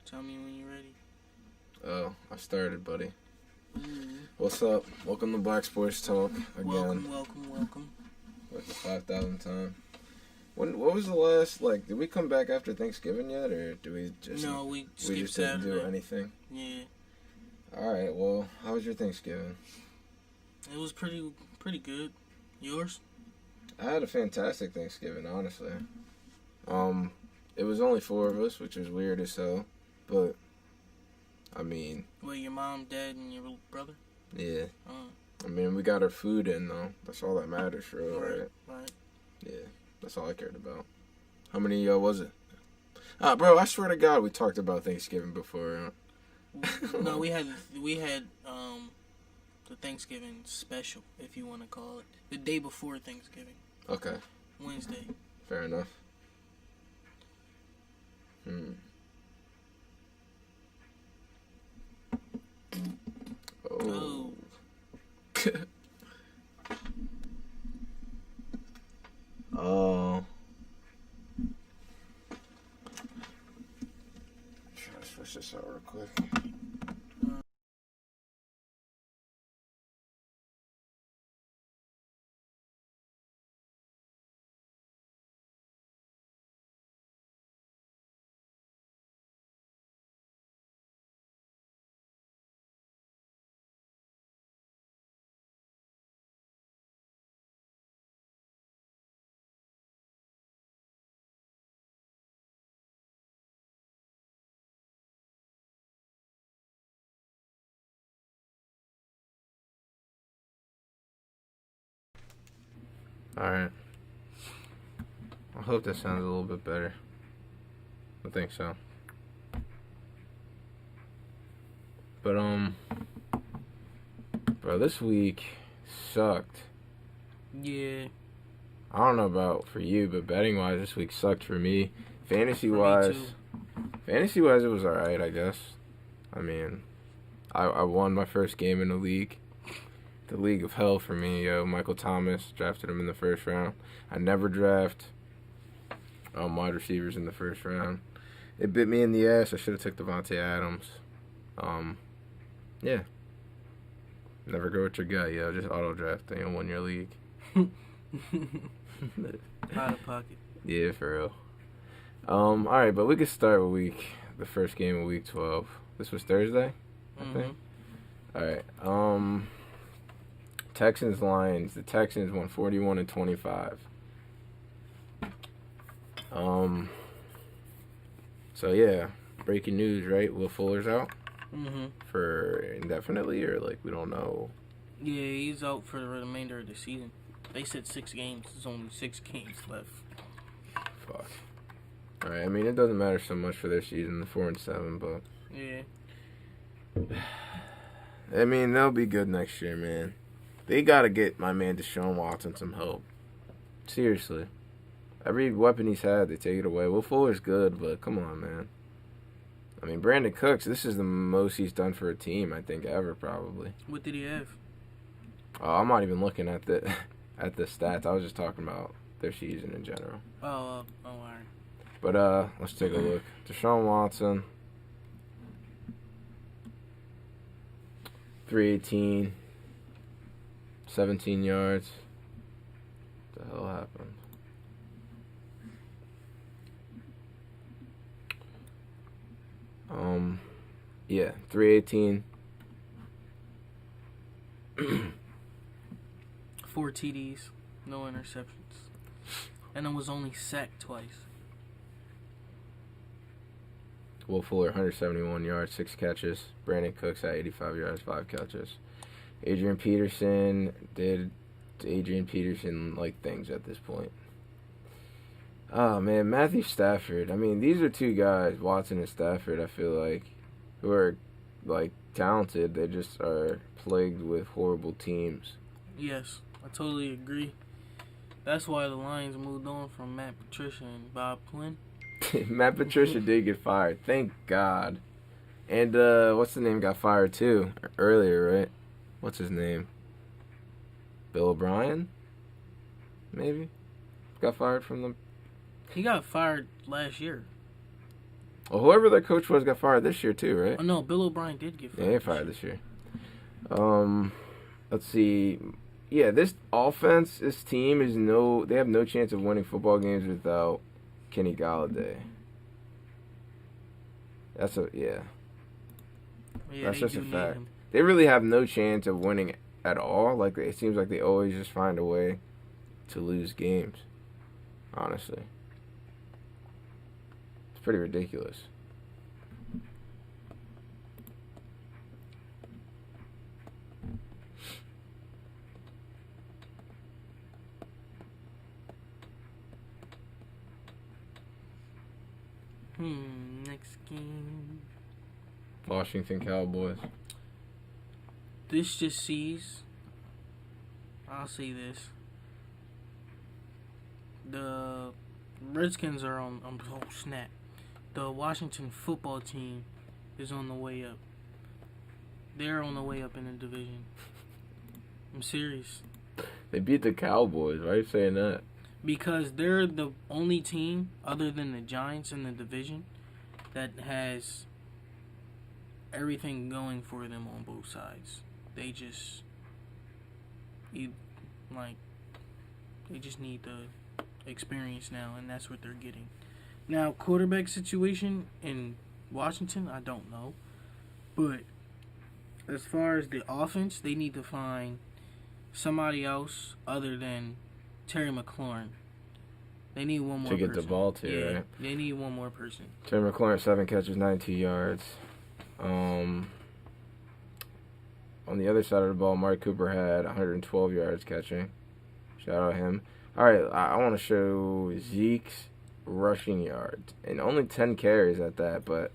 Tell me when you're ready. Oh, I started, buddy. Mm. What's up? Welcome to Black Sports Talk again. Welcome. Like the 5,000th time. What was the last, did we come back after Thanksgiving yet, or do we just... No, we skipped just didn't Saturday. do anything? Yeah. Alright, well, how was your Thanksgiving? It was pretty good. Yours? I had a fantastic Thanksgiving, honestly. It was only 4 of us, which was weird as hell, but, I mean... Well, your mom, dad, and your little brother? Yeah. I mean, we got our food in, though. That's all that matters, for real, right? Right. Yeah, that's all I cared about. How many was it? Bro, I swear to God, we talked about Thanksgiving before. No, we had the Thanksgiving special, if you want to call it. The day before Thanksgiving. Okay. Wednesday. Fair enough. Oh. Oh. Try to switch this out real quick. Alright. I hope that sounds a little bit better. I think so. But, bro, this week sucked. Yeah. I don't know about for you, but betting-wise, this week sucked for me. Fantasy-wise, it was alright, I guess. I mean, I won my first game in the league. The league of hell for me, yo. Michael Thomas, drafted him in the first round. I never draft wide receivers in the first round. It bit me in the ass. I should have took Devontae Adams. Yeah. Never go with your gut, yo. Just auto draft and you'll win your league. Out of pocket. Yeah, for real. Alright, but we could start with the first game of week 12. This was Thursday, I think. Alright, Texans Lions. The Texans won 41-25. So yeah, breaking news, right? Will Fuller's out for indefinitely, or we don't know. Yeah, he's out for the remainder of the season. They said 6 games. There's only 6 games left. Fuck. All right. I mean, it doesn't matter so much for their season, the 4-7, but yeah. I mean, they'll be good next year, man. They gotta get my man Deshaun Watson some help. Seriously. Every weapon he's had, they take it away. Will Fuller's good, but come on, man. I mean, Brandon Cooks, this is the most he's done for a team, I think, ever, probably. What did he have? Oh, I'm not even looking at the stats. I was just talking about their season in general. All right. But let's take a look. Deshaun Watson, 318, 17 yards. What the hell happened? Yeah, 318. 4 TDs, no interceptions. And it was only sacked twice. Will Fuller, 171 yards, 6 catches. Brandon Cooks at 85 yards, 5 catches. Adrian Peterson did Adrian Peterson things at this point. Oh, man, Matthew Stafford. I mean, these are 2 guys, Watson and Stafford, I feel like, who are, talented. They just are plagued with horrible teams. Yes, I totally agree. That's why the Lions moved on from Matt Patricia and Bob Quinn. Matt Patricia did get fired. Thank God. And, what's the name got fired, too? Earlier, right? What's his name? Bill O'Brien? Maybe? Got fired from the... He got fired last year. Well, whoever their coach was got fired this year too, right? Oh no, Bill O'Brien did get fired. Yeah, he got fired this year. Let's see. Yeah, this offense, this team they have no chance of winning football games without Kenny Galladay. Yeah, That's just a need fact. him. They really have no chance of winning at all. Like, it seems like they always just find a way to lose games. Honestly, it's pretty ridiculous. Next game. Washington Cowboys. This just sees. I'll say this. The Redskins are on. Oh snap! The Washington football team is on the way up. They're on the way up in the division. I'm serious. They beat the Cowboys. Why are you saying that? Because they're the only team, other than the Giants in the division, that has everything going for them on both sides. They just they just need the experience now, and that's what they're getting. Now, quarterback situation in Washington, I don't know. But as far as the offense, they need to find somebody else other than Terry McLaurin. They need one more to get person. the ball to, yeah, right? They need one more person. Terry McLaurin, 7 catches, 92 yards. On the other side of the ball, Mark Cooper had 112 yards catching. Shout out him. All right, I want to show Zeke's rushing yards. And only 10 carries at that, but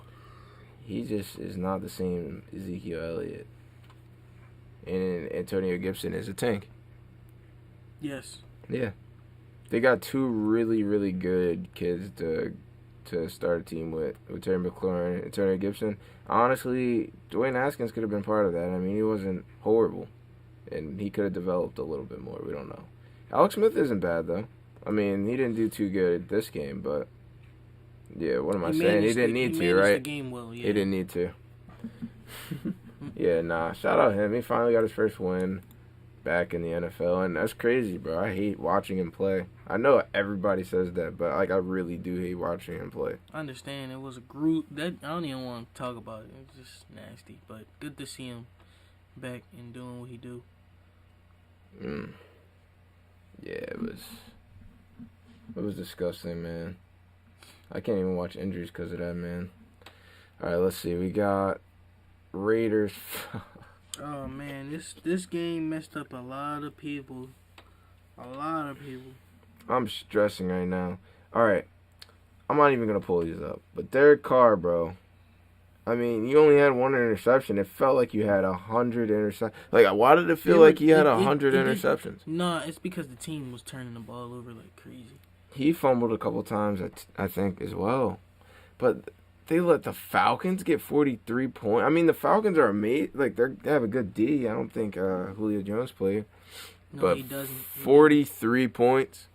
he just is not the same Ezekiel Elliott. And Antonio Gibson is a tank. Yes. Yeah. They got 2 really, really good kids to start a team with Terry McLaurin and Antonio Gibson. Honestly, Dwayne Haskins could have been part of that. I mean, he wasn't horrible, and he could have developed a little bit more. We don't know. Alex Smith isn't bad, though. I mean, he didn't do too good this game, but yeah, what am I saying? He didn't need to, right? The game well, yeah. He didn't need to. Yeah, nah. Shout out him. He finally got his first win back in the NFL, and that's crazy, bro. I hate watching him play. I know everybody says that, but I really do hate watching him play. I understand. It was a group that I don't even want to talk about it. It's just nasty, but good to see him back and doing what he do. Yeah, it was disgusting, man. I can't even watch injuries because of that, man. All right, let's see. We got Raiders. Oh man, this game messed up a lot of people. I'm stressing right now. All right, I'm not even gonna pull these up. But Derek Carr, bro. I mean, you only had 1 interception. It felt like you had 100 interceptions. Like, why did it feel like you had 100 interceptions? Nah, it's because the team was turning the ball over like crazy. He fumbled a couple times, I think, as well. But they let the Falcons get 43 points. I mean, the Falcons are amazing. Like, they have a good D. I don't think Julio Jones played. No, but he doesn't. 43 points?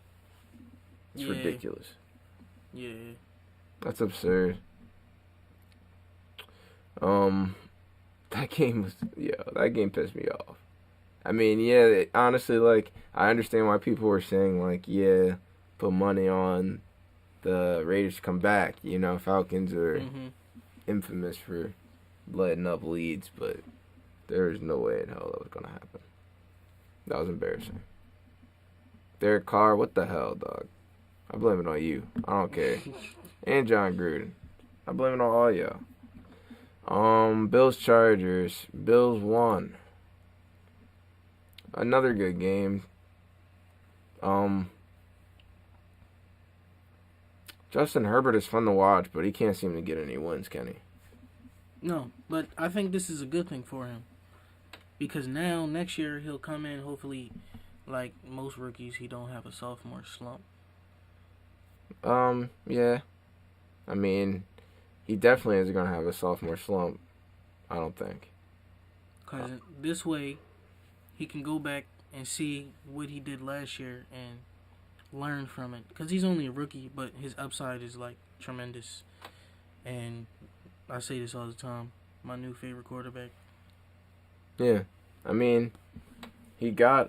It's ridiculous. Yeah. That's absurd. That game pissed me off. I mean, yeah, honestly, like, I understand why people were saying, like, yeah, put money on the Raiders to come back. You know, Falcons are infamous for letting up leads, but there is no way in hell that was going to happen. That was embarrassing. Derek Carr, what the hell, dog? I blame it on you. I don't care. And John Gruden. I blame it on all y'all. Bills Chargers. Bills won. Another good game. Justin Herbert is fun to watch, but he can't seem to get any wins, can he? No, but I think this is a good thing for him. Because now, next year, he'll come in, hopefully, like most rookies, he don't have a sophomore slump. Yeah. I mean, he definitely isn't going to have a sophomore slump. I don't think. Because this way, he can go back and see what he did last year and learn from it. Because he's only a rookie, but his upside is, like, tremendous. And I say this all the time. My new favorite quarterback. Yeah. I mean, he got,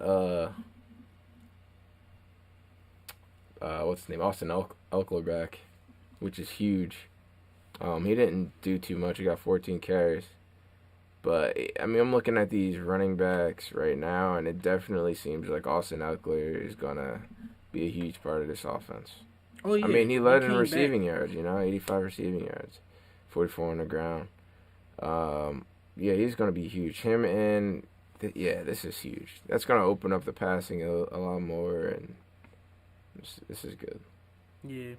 what's his name? Austin Eckler back, which is huge. He didn't do too much. He got 14 carries. But, I mean, I'm looking at these running backs right now, and it definitely seems like Austin Eckler is going to be a huge part of this offense. Oh, yeah. I mean, he led in came receiving back. yards, 85 receiving yards, 44 on the ground. Yeah, he's going to be huge. Him and, this is huge. That's going to open up the passing a lot more, and this is good. Yeah.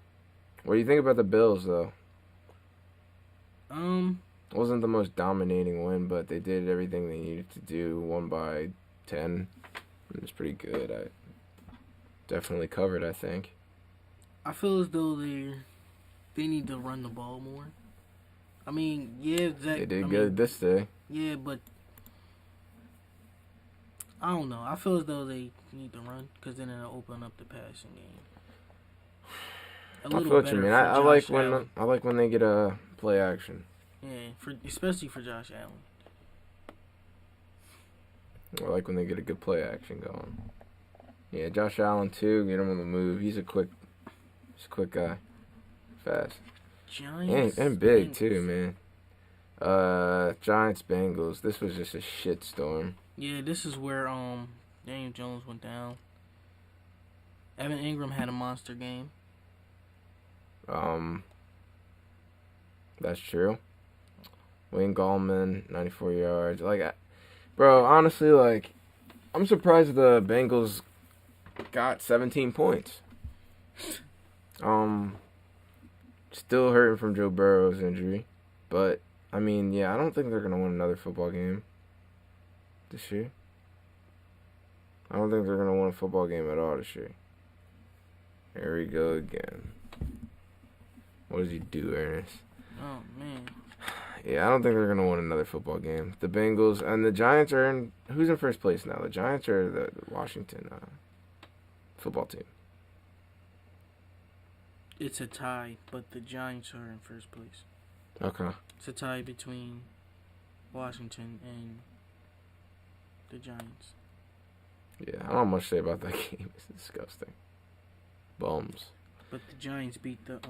What do you think about the Bills, though? Um, Wasn't the most dominating win, but they did everything they needed to do. Won by 10. It was pretty good. I definitely covered, I think. I feel as though they need to run the ball more. I mean, yeah, Zach. They did I good mean, this day. Yeah, but I don't know. I feel as though they need to run because then it'll open up the passing game. I feel what you mean. I like when they get a play action. Yeah, especially for Josh Allen. I like when they get a good play action going. Yeah, Josh Allen too. Get him on the move. He's a quick guy, fast, Giants and big Bengals. too, man. Giants Bengals. This was just a shit storm. Yeah, this is where Daniel Jones went down. Evan Ingram had a monster game. That's true. Wayne Gallman, 94 yards. Bro, honestly, I'm surprised the Bengals got 17 points. Still hurting from Joe Burrow's injury. But, I mean, yeah, I don't think they're going to win another football game this year. I don't think they're going to win a football game at all this year. Here we go again. What does he do, Ernest? Oh, man. Yeah, I don't think they're going to win another football game. The Bengals and the Giants are in... Who's in first place now? The Giants or the Washington football team? It's a tie, but the Giants are in first place. Okay. It's a tie between Washington and the Giants. Yeah, I don't have much to say about that game. It's disgusting. Bums. But the Giants beat the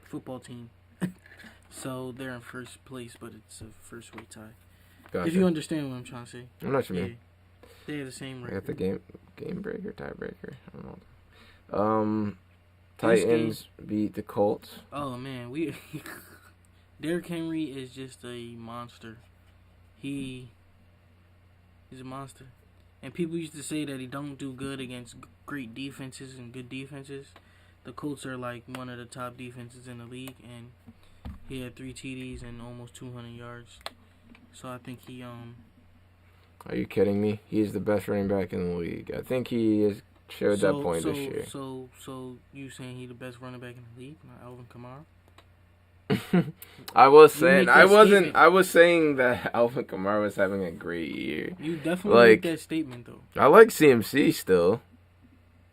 football team. So they're in first place, but it's a first way tie. Gotcha. If you understand what I'm trying to say. I know what you mean. They have the same I record. got the game breaker, tiebreaker. I don't know. Titans beat the Colts. Oh man, Derrick Henry is just a monster. He's a monster. And people used to say that he don't do good against great defenses and good defenses. The Colts are like one of the top defenses in the league, and he had 3 TDs and almost 200 yards. So I think he Are you kidding me? He is the best running back in the league. I think he has showed that point this year. So you saying he the best running back in the league, not Alvin Kamara? I was You make saying that I wasn't. statement. I was saying that Alvin Kamara was having a great year. You definitely make that statement though. I like CMC still.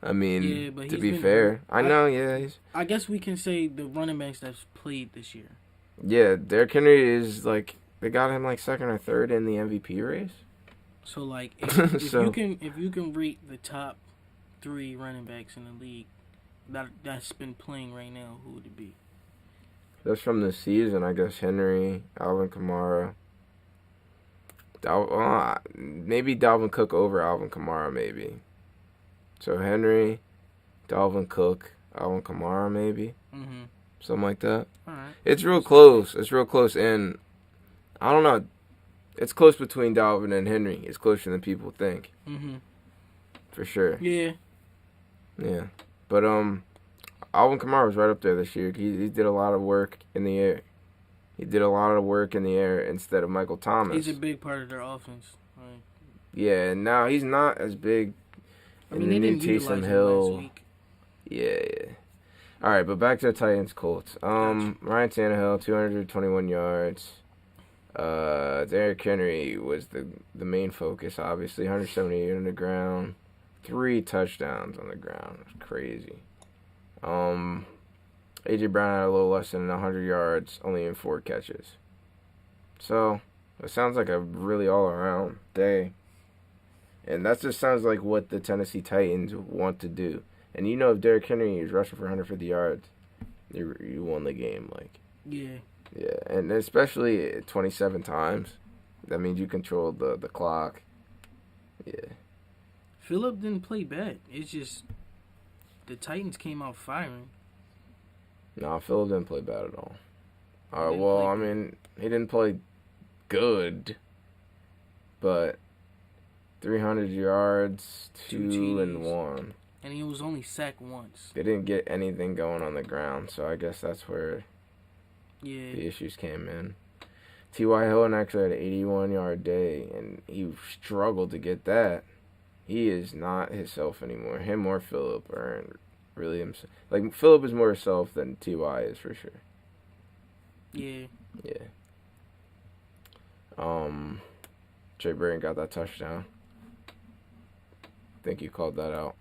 I mean, Yeah, but to he's be been fair, hurt. I know. Yeah, I guess we can say the running backs that's played this year. yeah. Derrick Henry is they got him second or third in the MVP race. So like if So- if you can rate the top 3 running backs in the league that's been playing right now, who would it be? That's from the season, I guess. Henry, Alvin Kamara, maybe Dalvin Cook over Alvin Kamara, maybe. So Henry, Dalvin Cook, Alvin Kamara, maybe Mm-hmm. something like that. All right. It's real close. It's real close, and I don't know. It's close between Dalvin and Henry. It's closer than people think, Mm-hmm. for sure. Yeah. Yeah, but Alvin Kamara was right up there this year. He did a lot of work in the air. He did a lot of work in the air instead of Michael Thomas. He's a big part of their offense. Right. Yeah, and now he's not as big I in mean, the they new didn't utilize Taysom him Hill. last week. Yeah. All right, but back to the Titans Colts. Gotcha. Ryan Tannehill, 221 yards. Derrick Henry was the main focus, obviously. 178 on the ground. 3 touchdowns on the ground. It was crazy. A.J. Brown had a little less than 100 yards, only in 4 catches. So, it sounds like a really all-around day. And that just sounds like what the Tennessee Titans want to do. And you know if Derrick Henry is rushing for 150 yards, you won the game. Yeah. Yeah, and especially 27 times. That means you controlled the clock. Yeah. Phillip didn't play bad. It's just the Titans came out firing. No, Phil didn't play bad at all. He didn't play good, but 300 yards, 2 and 1. And he was only sacked once. They didn't get anything going on the ground, so I guess that's where the issues came in. T.Y. Hilton actually had an 81-yard day, and he struggled to get that. He is not himself anymore. Him or Phillip aren't really himself. Like, Phillip is more himself than T.Y. is for sure. Yeah. Yeah. Trey Burton got that touchdown. I think you called that out.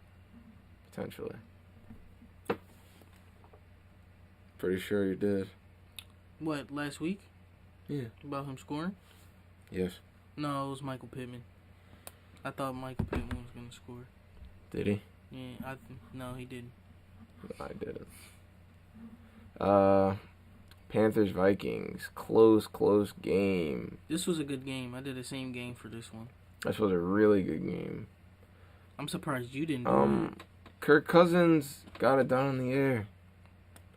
Potentially. Pretty sure you did. What, last week? Yeah. About him scoring? Yes. No, it was Michael Pittman. I thought Michael Pittman was going to score. Did he? Yeah, no, he didn't. I didn't. Panthers Vikings. Close game. This was a good game. I did the same game for this one. This was a really good game. I'm surprised you didn't do it. Kirk Cousins got it done in the air.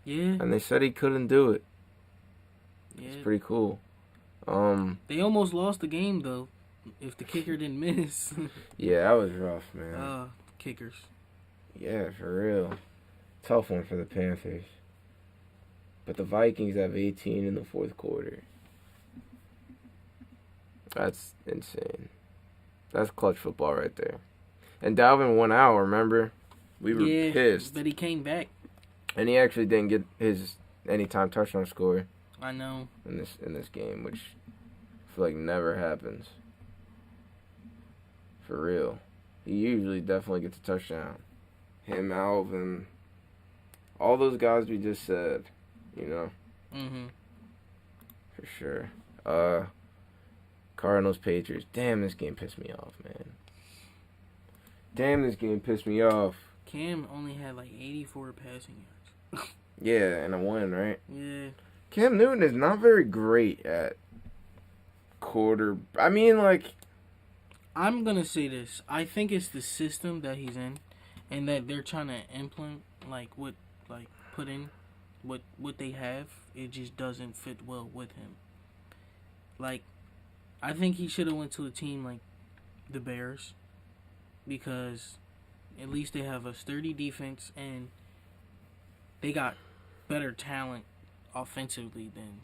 Yeah. And they said he couldn't do it. Yeah. It's pretty cool. They almost lost the game, though, if the kicker didn't miss. Yeah, that was rough, man. Kickers. Yeah, for real. Tough one for the Panthers. But the Vikings have 18 in the fourth quarter. That's insane. That's clutch football right there. And Dalvin went out, remember? We were pissed. But he came back. And he actually didn't get his anytime touchdown score. I know. In this game, which I feel like never happens. For real. He usually definitely gets a touchdown. Him, Alvin, all those guys we just said, you know? Mm-hmm. For sure. Cardinals, Patriots. Damn, this game pissed me off, man. Cam only had like 84 passing yards. Yeah, and a win, right? Yeah. Cam Newton is not very great at quarter. I mean, like, I'm going to say this. I think it's the system that he's in and that they're trying to implement, put in what they have. It just doesn't fit well with him. Like, I think he should have went to a team like the Bears because at least they have a sturdy defense and they got better talent offensively than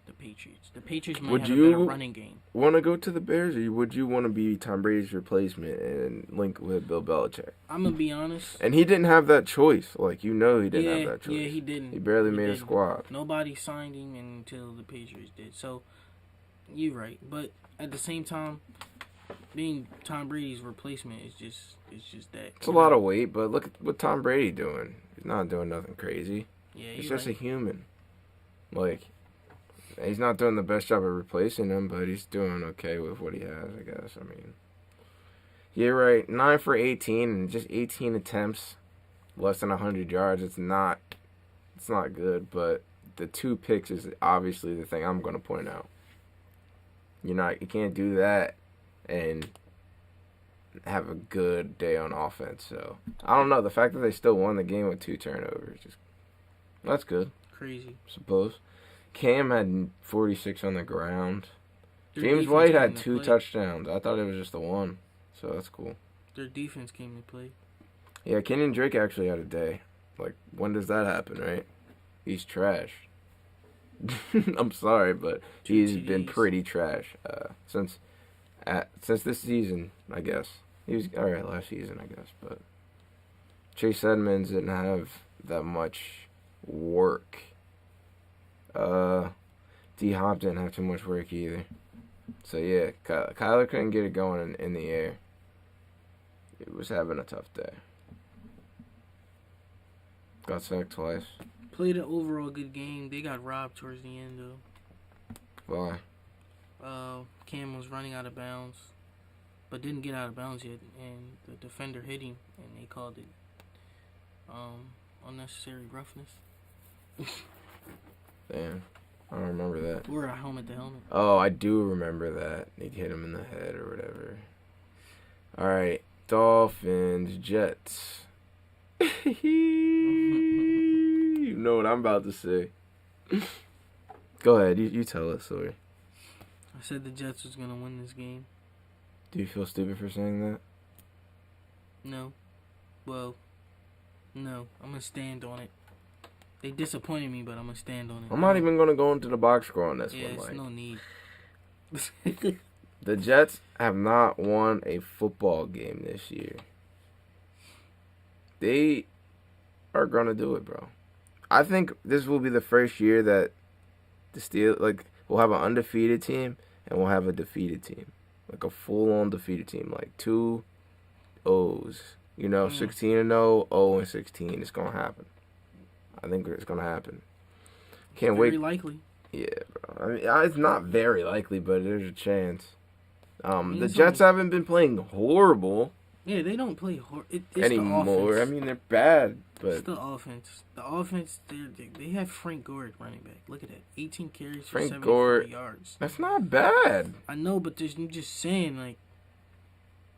the Patriots. The Patriots might have a better running game. Want to go to the Bears, or would you want to be Tom Brady's replacement and link with Bill Belichick? I'm going to be honest. And he didn't have that choice. Like, he didn't have that choice. Yeah, he didn't. He barely made a squad. Nobody signed him until the Patriots did. So, you're right. But at the same time, being Tom Brady's replacement is just that. It's a lot of weight, but look at what Tom Brady doing. He's not doing nothing crazy. Yeah, he's just a human. Like, he's not doing the best job of replacing him, but he's doing okay with what he has, I guess. I mean, you're right. 9 for 18 and just 18 attempts, less than 100 yards. It's not good, but the 2 picks is obviously the thing I'm going to point out. You can't do that and have a good day on offense. So, I don't know. The fact that they still won the game with 2 turnovers, that's good. Crazy. Suppose. Cam had 46 on the ground. James White had 2 touchdowns. I thought it was just the one. So that's cool. Their defense came to play. Yeah, Kenyon Drake actually had a day. Like, when does that happen, right? He's trash. I'm sorry, but he's been pretty trash since this season, I guess. He was all right last season, I guess, but Chase Edmonds didn't have that much work. D Hop didn't have too much work either. So yeah, Kyler couldn't get it going in the air. He was having a tough day. Got sacked twice. Played an overall good game. They got robbed towards the end though. Why? Cam was running out of bounds, but didn't get out of bounds yet, and the defender hit him, and they called it unnecessary roughness. Damn. I don't remember that. Or a helmet to helmet. Oh, I do remember that. They hit him in the head or whatever. All right. Dolphins, Jets. You know what I'm about to say. Go ahead. You tell us, sorry. I said the Jets was going to win this game. Do you feel stupid for saying that? No. Well, no. I'm going to stand on it. They disappointed me, but I'm going to stand on it. I'm not even going to go into the box score on this one. It's no need. The Jets have not won a football game this year. They are going to do it, bro. I think this will be the first year that the Steelers, we'll have an undefeated team and we'll have a defeated team. Like a full-on defeated team. Like 2 O's. 16-0, 0-16. It's going to happen. I think it's going to happen. Can't wait. Very likely. Yeah, bro. I mean, it's not very likely, but there's a chance. The Jets haven't been playing horrible. Yeah, they don't play it's anymore. The I mean, they're bad, but it's the offense. The offense, they have Frank Gore at running back. Look at that, 18 carries for Frank 74 Gore, yards. That's not bad. I know, but I'm just saying,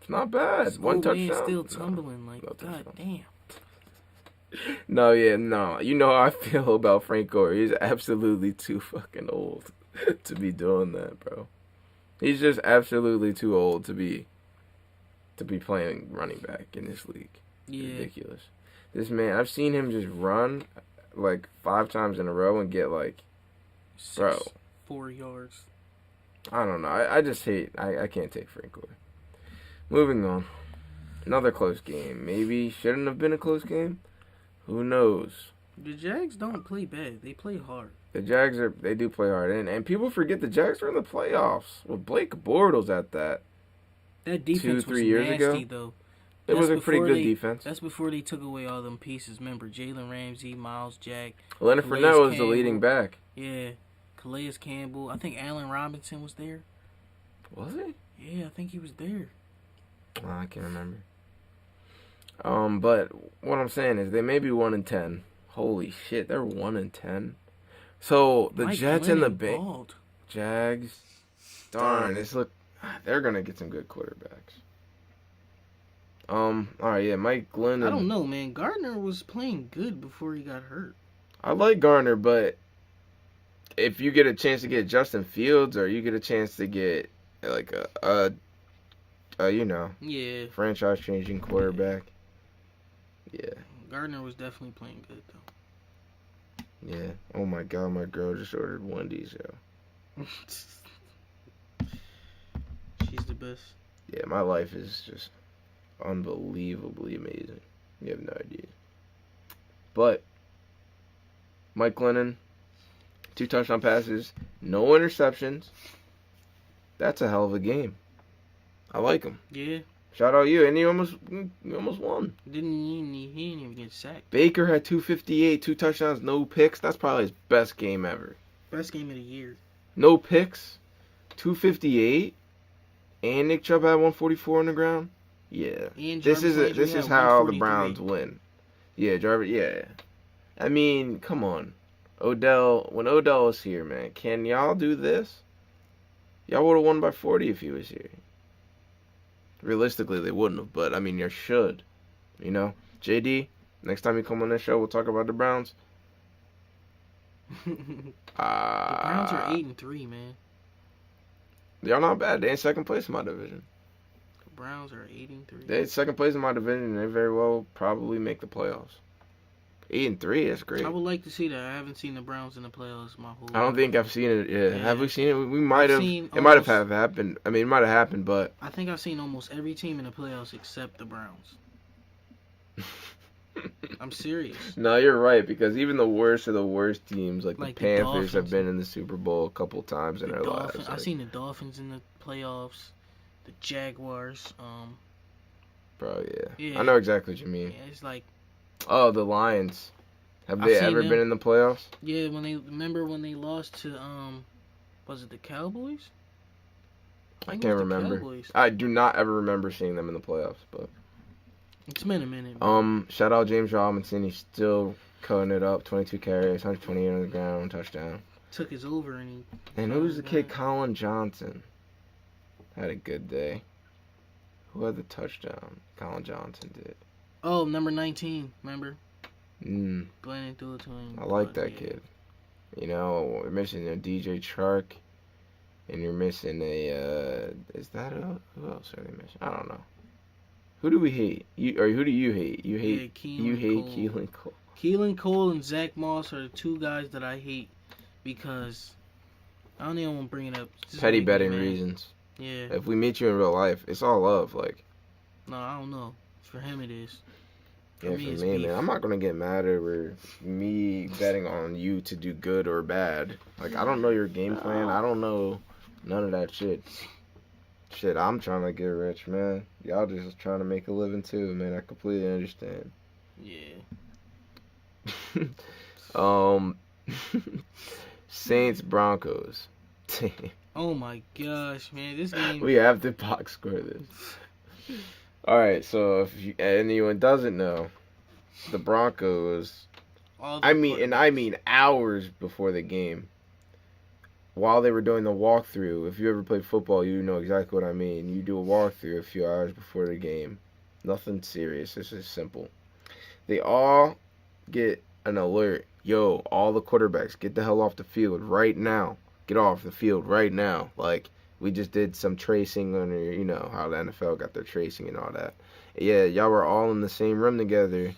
it's not bad. One touchdown. Still tumbling, no God touchdown. Damn. No. You know how I feel about Frank Gore. He's absolutely too fucking old to be doing that, bro. He's just absolutely too old to be playing running back in this league. Yeah. Ridiculous. This man, I've seen him just run 5 times in a row and get 4 yards. I don't know. I just hate. I can't take Frank Gore. Moving on. Another close game. Maybe shouldn't have been a close game. Who knows? The Jags don't play bad. They play hard. The Jags they do play hard, and people forget the Jags are in the playoffs with Blake Bortles at that. That defense 2-3 was years nasty, ago, though. It was a pretty good defense. That's before they took away all them pieces. Remember, Jalen Ramsey, Miles Jack. Leonard Fournette was the leading back. Yeah. Calais Campbell. I think Allen Robinson was there. Was he? Yeah, I think he was there. Oh, I can't remember. But what I'm saying is they may be 1-10. Holy shit, they're 1-10. So the Mike Jets and the Jags. Darn, they're gonna get some good quarterbacks. All right, yeah, Mike Glennon. I don't know, man. Gardner was playing good before he got hurt. I like Gardner, but if you get a chance to get Justin Fields or you get a chance to get franchise-changing quarterback, yeah. Gardner was definitely playing good, though. Yeah. Oh, my God, my girl just ordered Wendy's, yo. She's the best. Yeah, my life is just unbelievably amazing. You have no idea. But Mike Glennon, 2 touchdown passes, no interceptions. That's a hell of a game. I like him. Yeah. Shout out you, and he almost won. He didn't even get sacked. Baker had 258, 2 touchdowns, no picks. That's probably his best game ever. Best game of the year. No picks, 258, and Nick Chubb had 144 on the ground. Yeah, this is how the Browns win. Yeah, Jarvis. Yeah, I mean, come on, Odell. When Odell was here, man, can y'all do this? Y'all would have won by 40 if he was here. Realistically, they wouldn't have, but I mean, you should. JD. Next time you come on this show, we'll talk about the Browns. The Browns are 8-3, man. Y'all not bad. They're in second place in my division. The Browns are 8-3. They're in second place in my division, and they very well probably make the playoffs. 8-3, that's great. I would like to see that. I haven't seen the Browns in the playoffs my whole life. I don't think I've seen it. Yeah. Have we seen it? We might have. It almost, might have happened. I mean, it might have happened, but I think I've seen almost every team in the playoffs except the Browns. I'm serious. No, you're right, because even the worst of the worst teams, like the Panthers, Dolphins, have been in the Super Bowl a couple times in their lives. I've seen the Dolphins in the playoffs, the Jaguars. Bro, yeah. I know exactly what you mean. Yeah, it's like. Oh, the Lions. Have I've they seen ever them. been in the playoffs? Yeah, when they lost to was it the Cowboys? I think it can't was the remember. Cowboys. I do not ever remember seeing them in the playoffs. But It's been a minute. shout out James Robinson. He's still cutting it up. 22 carries, 128 on the ground, touchdown. Took his over and he. And who's the kid? Colin Johnson. Had a good day. Who had the touchdown? Colin Johnson did. Oh, number 19. Remember? Mm, Glennon threw it to him. I like that kid. You know, we're missing a DJ Chark, and you're missing a. Is that who else are they missing? I don't know. Who do we hate? Who do you hate? You hate Keelan Cole. Keelan Cole and Zach Moss are the two guys that I hate because I don't even want to bring it up. Petty betting reasons. Yeah. If we meet you in real life, it's all love. Like. No, I don't know. For him, it is. For me, man, I'm not gonna get mad over me betting on you to do good or bad. Like, I don't know your game plan. I don't know none of that shit. Shit, I'm trying to get rich, man. Y'all just trying to make a living too, man. I completely understand. Yeah. Saints Broncos. Oh my gosh, man, this game. We have to box score this. All right, so if anyone doesn't know, the Broncos. I mean hours before the game, while they were doing the walkthrough. If you ever played football, you know exactly what I mean. You do a walkthrough a few hours before the game. Nothing serious. This is simple. They all get an alert. Yo, all the quarterbacks, get the hell off the field right now. Get off the field right now. Like, we just did some tracing on, you know, how the NFL got their tracing and all that. Yeah, y'all were all in the same room together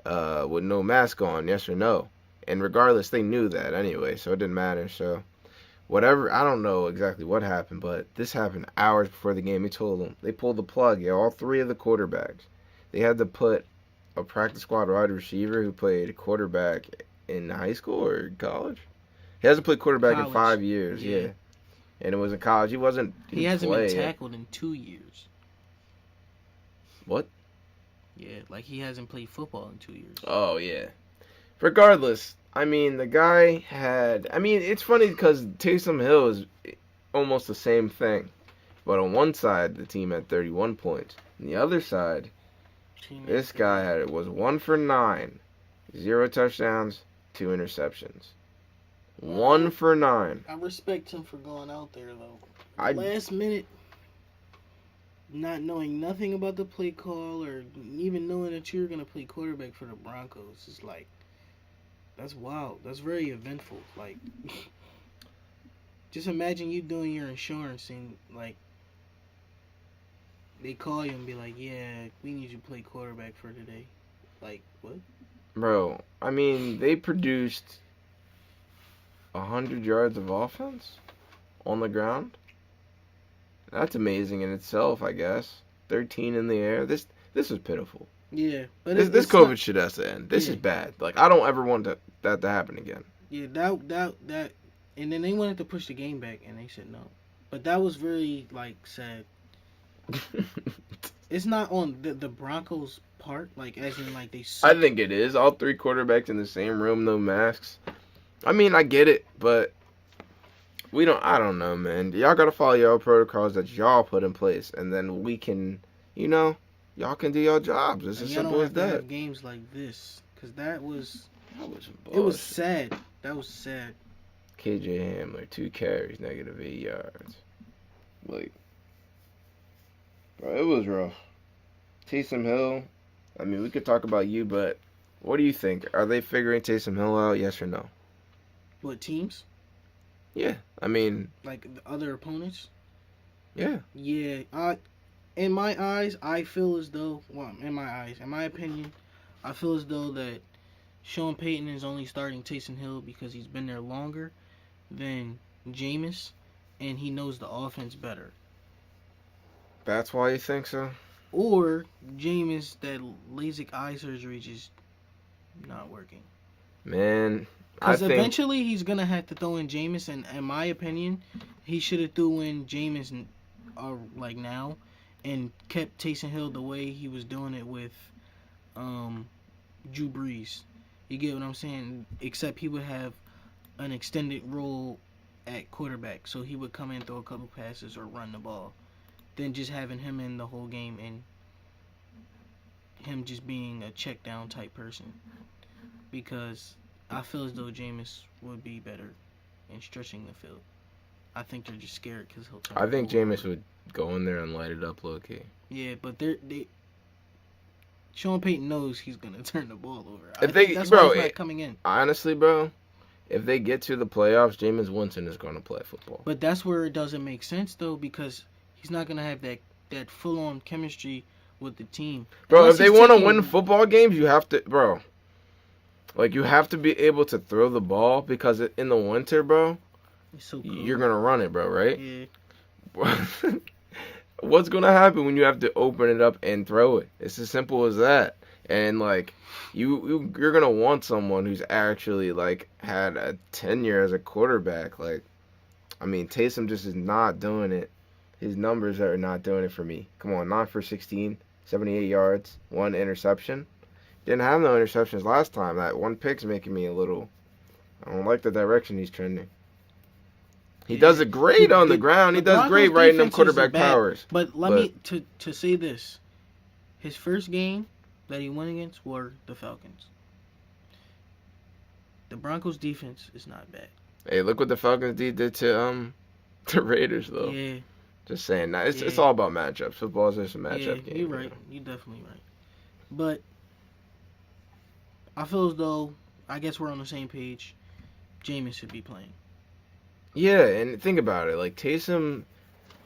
with no mask on, yes or no? And regardless, they knew that anyway, so it didn't matter. So, whatever, I don't know exactly what happened, but this happened hours before the game. They told them. They pulled the plug, yeah, all three of the quarterbacks. They had to put a practice squad wide receiver who played quarterback in high school or college. He hasn't played quarterback in 5 years, yeah. And it was in college. He hasn't been tackled in 2 years. What? Yeah, like he hasn't played football in 2 years. Oh, yeah. Regardless, I mean, the guy had... I mean, it's funny because Taysom Hill is almost the same thing. But on one side, the team had 31 points. On the other side, this guy was 1 for 9. 0 touchdowns, 2 interceptions. 1 for 9. I respect him for going out there, though. Last minute, not knowing nothing about the play call or even knowing that you're going to play quarterback for the Broncos is like, that's wild. That's very eventful. Like, just imagine you doing your insurance and, like, they call you and be like, yeah, we need you to play quarterback for today. Like, what? Bro, I mean, they produced 100 yards of offense on the ground. That's amazing in itself, I guess. 13 in the air. This is pitiful. Yeah, but this COVID shit has to end. This is bad. Like, I don't ever want that to happen again. Yeah, that, and then they wanted to push the game back, and they said no. But that was very like sad. It's not on the Broncos' part, like as in like they suck. I think it is. All three quarterbacks in the same room, no masks. I mean, I get it, but I don't know, man. Y'all gotta follow your protocols that y'all put in place, and then we can, y'all can do your jobs. It's as simple as that. Have games like this, because that was bullshit. It was sad. That was sad. KJ Hamler, 2 carries, -8 yards. Like, bro, it was rough. Taysom Hill, I mean, we could talk about you, but what do you think? Are they figuring Taysom Hill out, yes or no? What, teams? Yeah, I mean... Like the other opponents? Yeah. Yeah, in my eyes, I feel as though... Well, in my opinion, I feel as though that Sean Payton is only starting Taysom Hill because he's been there longer than Jameis, and he knows the offense better. That's why you think so? Or Jameis, that LASIK eye surgery just not working. Man, because eventually he's gonna have to throw in Jameis, and in my opinion, he should have threw in Jameis like now, and kept Taysom Hill the way he was doing it with Drew Brees. You get what I'm saying? Except he would have an extended role at quarterback, so he would come in, throw a couple passes, or run the ball. Then just having him in the whole game and him just being a check down type person. Because I feel as though Jameis would be better in stretching the field. I think they're just scared because he'll turn I think the ball Jameis over. would go in there and light it up low key. Yeah, but they Sean Payton knows he's gonna turn the ball over. If they- That's bro, why he's not coming in. Honestly, bro, if they get to the playoffs, Jameis Winston is going to play football. But that's where it doesn't make sense though, because he's not gonna have that full on chemistry with the team. Bro, Unless if they he's want to taking- win football games, you have to, bro. Like, you have to be able to throw the ball because in the winter, bro, It's so cool. you're going to run it, bro, right? Yeah. What's going to happen when you have to open it up and throw it? It's as simple as that. And, like, you're going to want someone who's actually, like, had a tenure as a quarterback. Like, I mean, Taysom just is not doing it. His numbers are not doing it for me. Come on, 9 for 16, 78 yards, 1 interception. Didn't have no interceptions last time. That one pick's making me a little... I don't like the direction he's trending. He does it great on the ground. He the does Broncos great right in them defenses quarterback are bad. powers. But let me to say this. His first game that he went against were the Falcons. The Broncos defense is not bad. Hey, look what the Falcons did to the Raiders, though. Yeah. Just saying. Nah, it's Yeah. all about matchups. Football is just a matchup game. You're right. You're definitely right. But I feel as though, I guess we're on the same page. Jameis should be playing. Yeah, and think about it. Like, Taysom,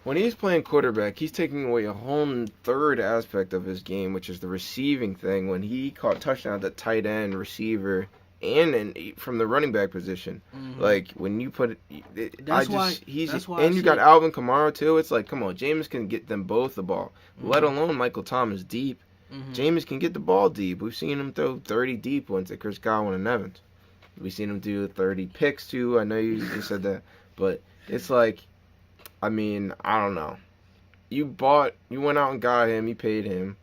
when he's playing quarterback, he's taking away a whole third aspect of his game, which is the receiving thing. When he caught touchdowns at tight end, receiver, and from the running back position. Mhm. Like, when you put it, That's you why I got said- Alvin Kamara, too. It's like, come on, Jameis can get them both the ball, let Mhm. alone Michael Thomas deep. Mhm. Jameis can get the ball deep. We've seen him throw 30 deep once at Chris Godwin and Evans. We've seen him do 30 picks too. I know you said that, but it's like, I mean, I don't know. You went out and got him. You paid him.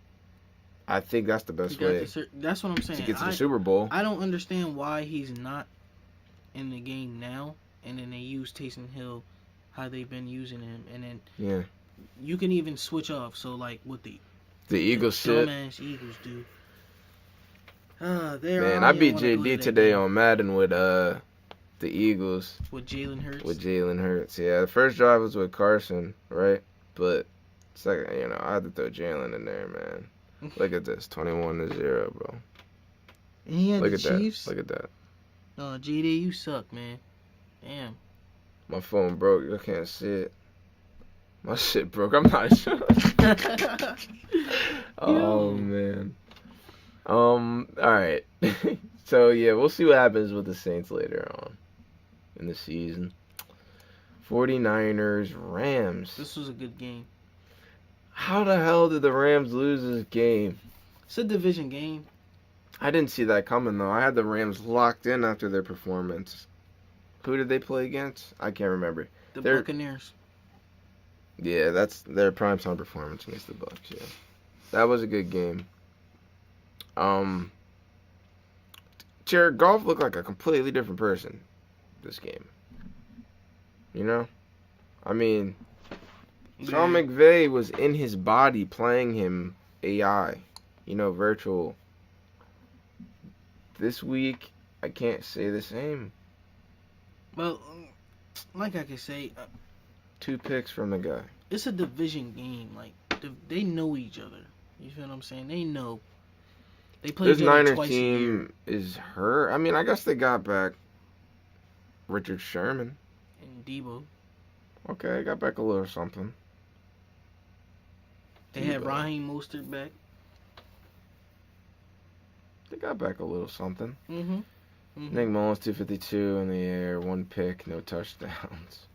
I think that's the best He got way that's what I'm saying. to get to the Super Bowl. I don't understand why he's not in the game now, and then they use Taysom Hill how they've been using him, and then Yeah, you can even switch off. So like what the Eagles shit. dumbass Eagles do. Man, I beat JD today on Madden with the Eagles with Jalen Hurts. with Jalen Hurts. Yeah, the first drive was with Carson, right? But second, I had to throw Jalen in there, man. Look at this, 21-0, bro. And he had Look the at Chiefs. that. Look at that. Oh, JD, you suck, man. Damn. My phone broke. I can't see it. My shit broke. I'm not sure. Oh, man. All right. So, yeah, we'll see what happens with the Saints later on in the season. 49ers, Rams. This was a good game. How the hell did the Rams lose this game? It's a division game. I didn't see that coming, though. I had the Rams locked in after their performance. Who did they play against? I can't remember. The They're- Buccaneers. Yeah, that's their primetime performance against the Bucs. Yeah, that was a good game. Jared Goff looked like a completely different person this game. I mean, Sean McVay was in his body playing him AI, virtual. This week, I can't say the same. Well, like I can say, 2 picks from the guy. it's a division game. Like they know each other. You feel what I'm saying? They know. They play This each other Niners twice a year. team is hurt. I mean, I guess they got back Richard Sherman. And Debo. Okay, got back a little something. They had Debo. Raheem Mostert back. They got back a little something. Mm-hmm. Nick Mullins, 252 in the air, 1 pick, no touchdowns.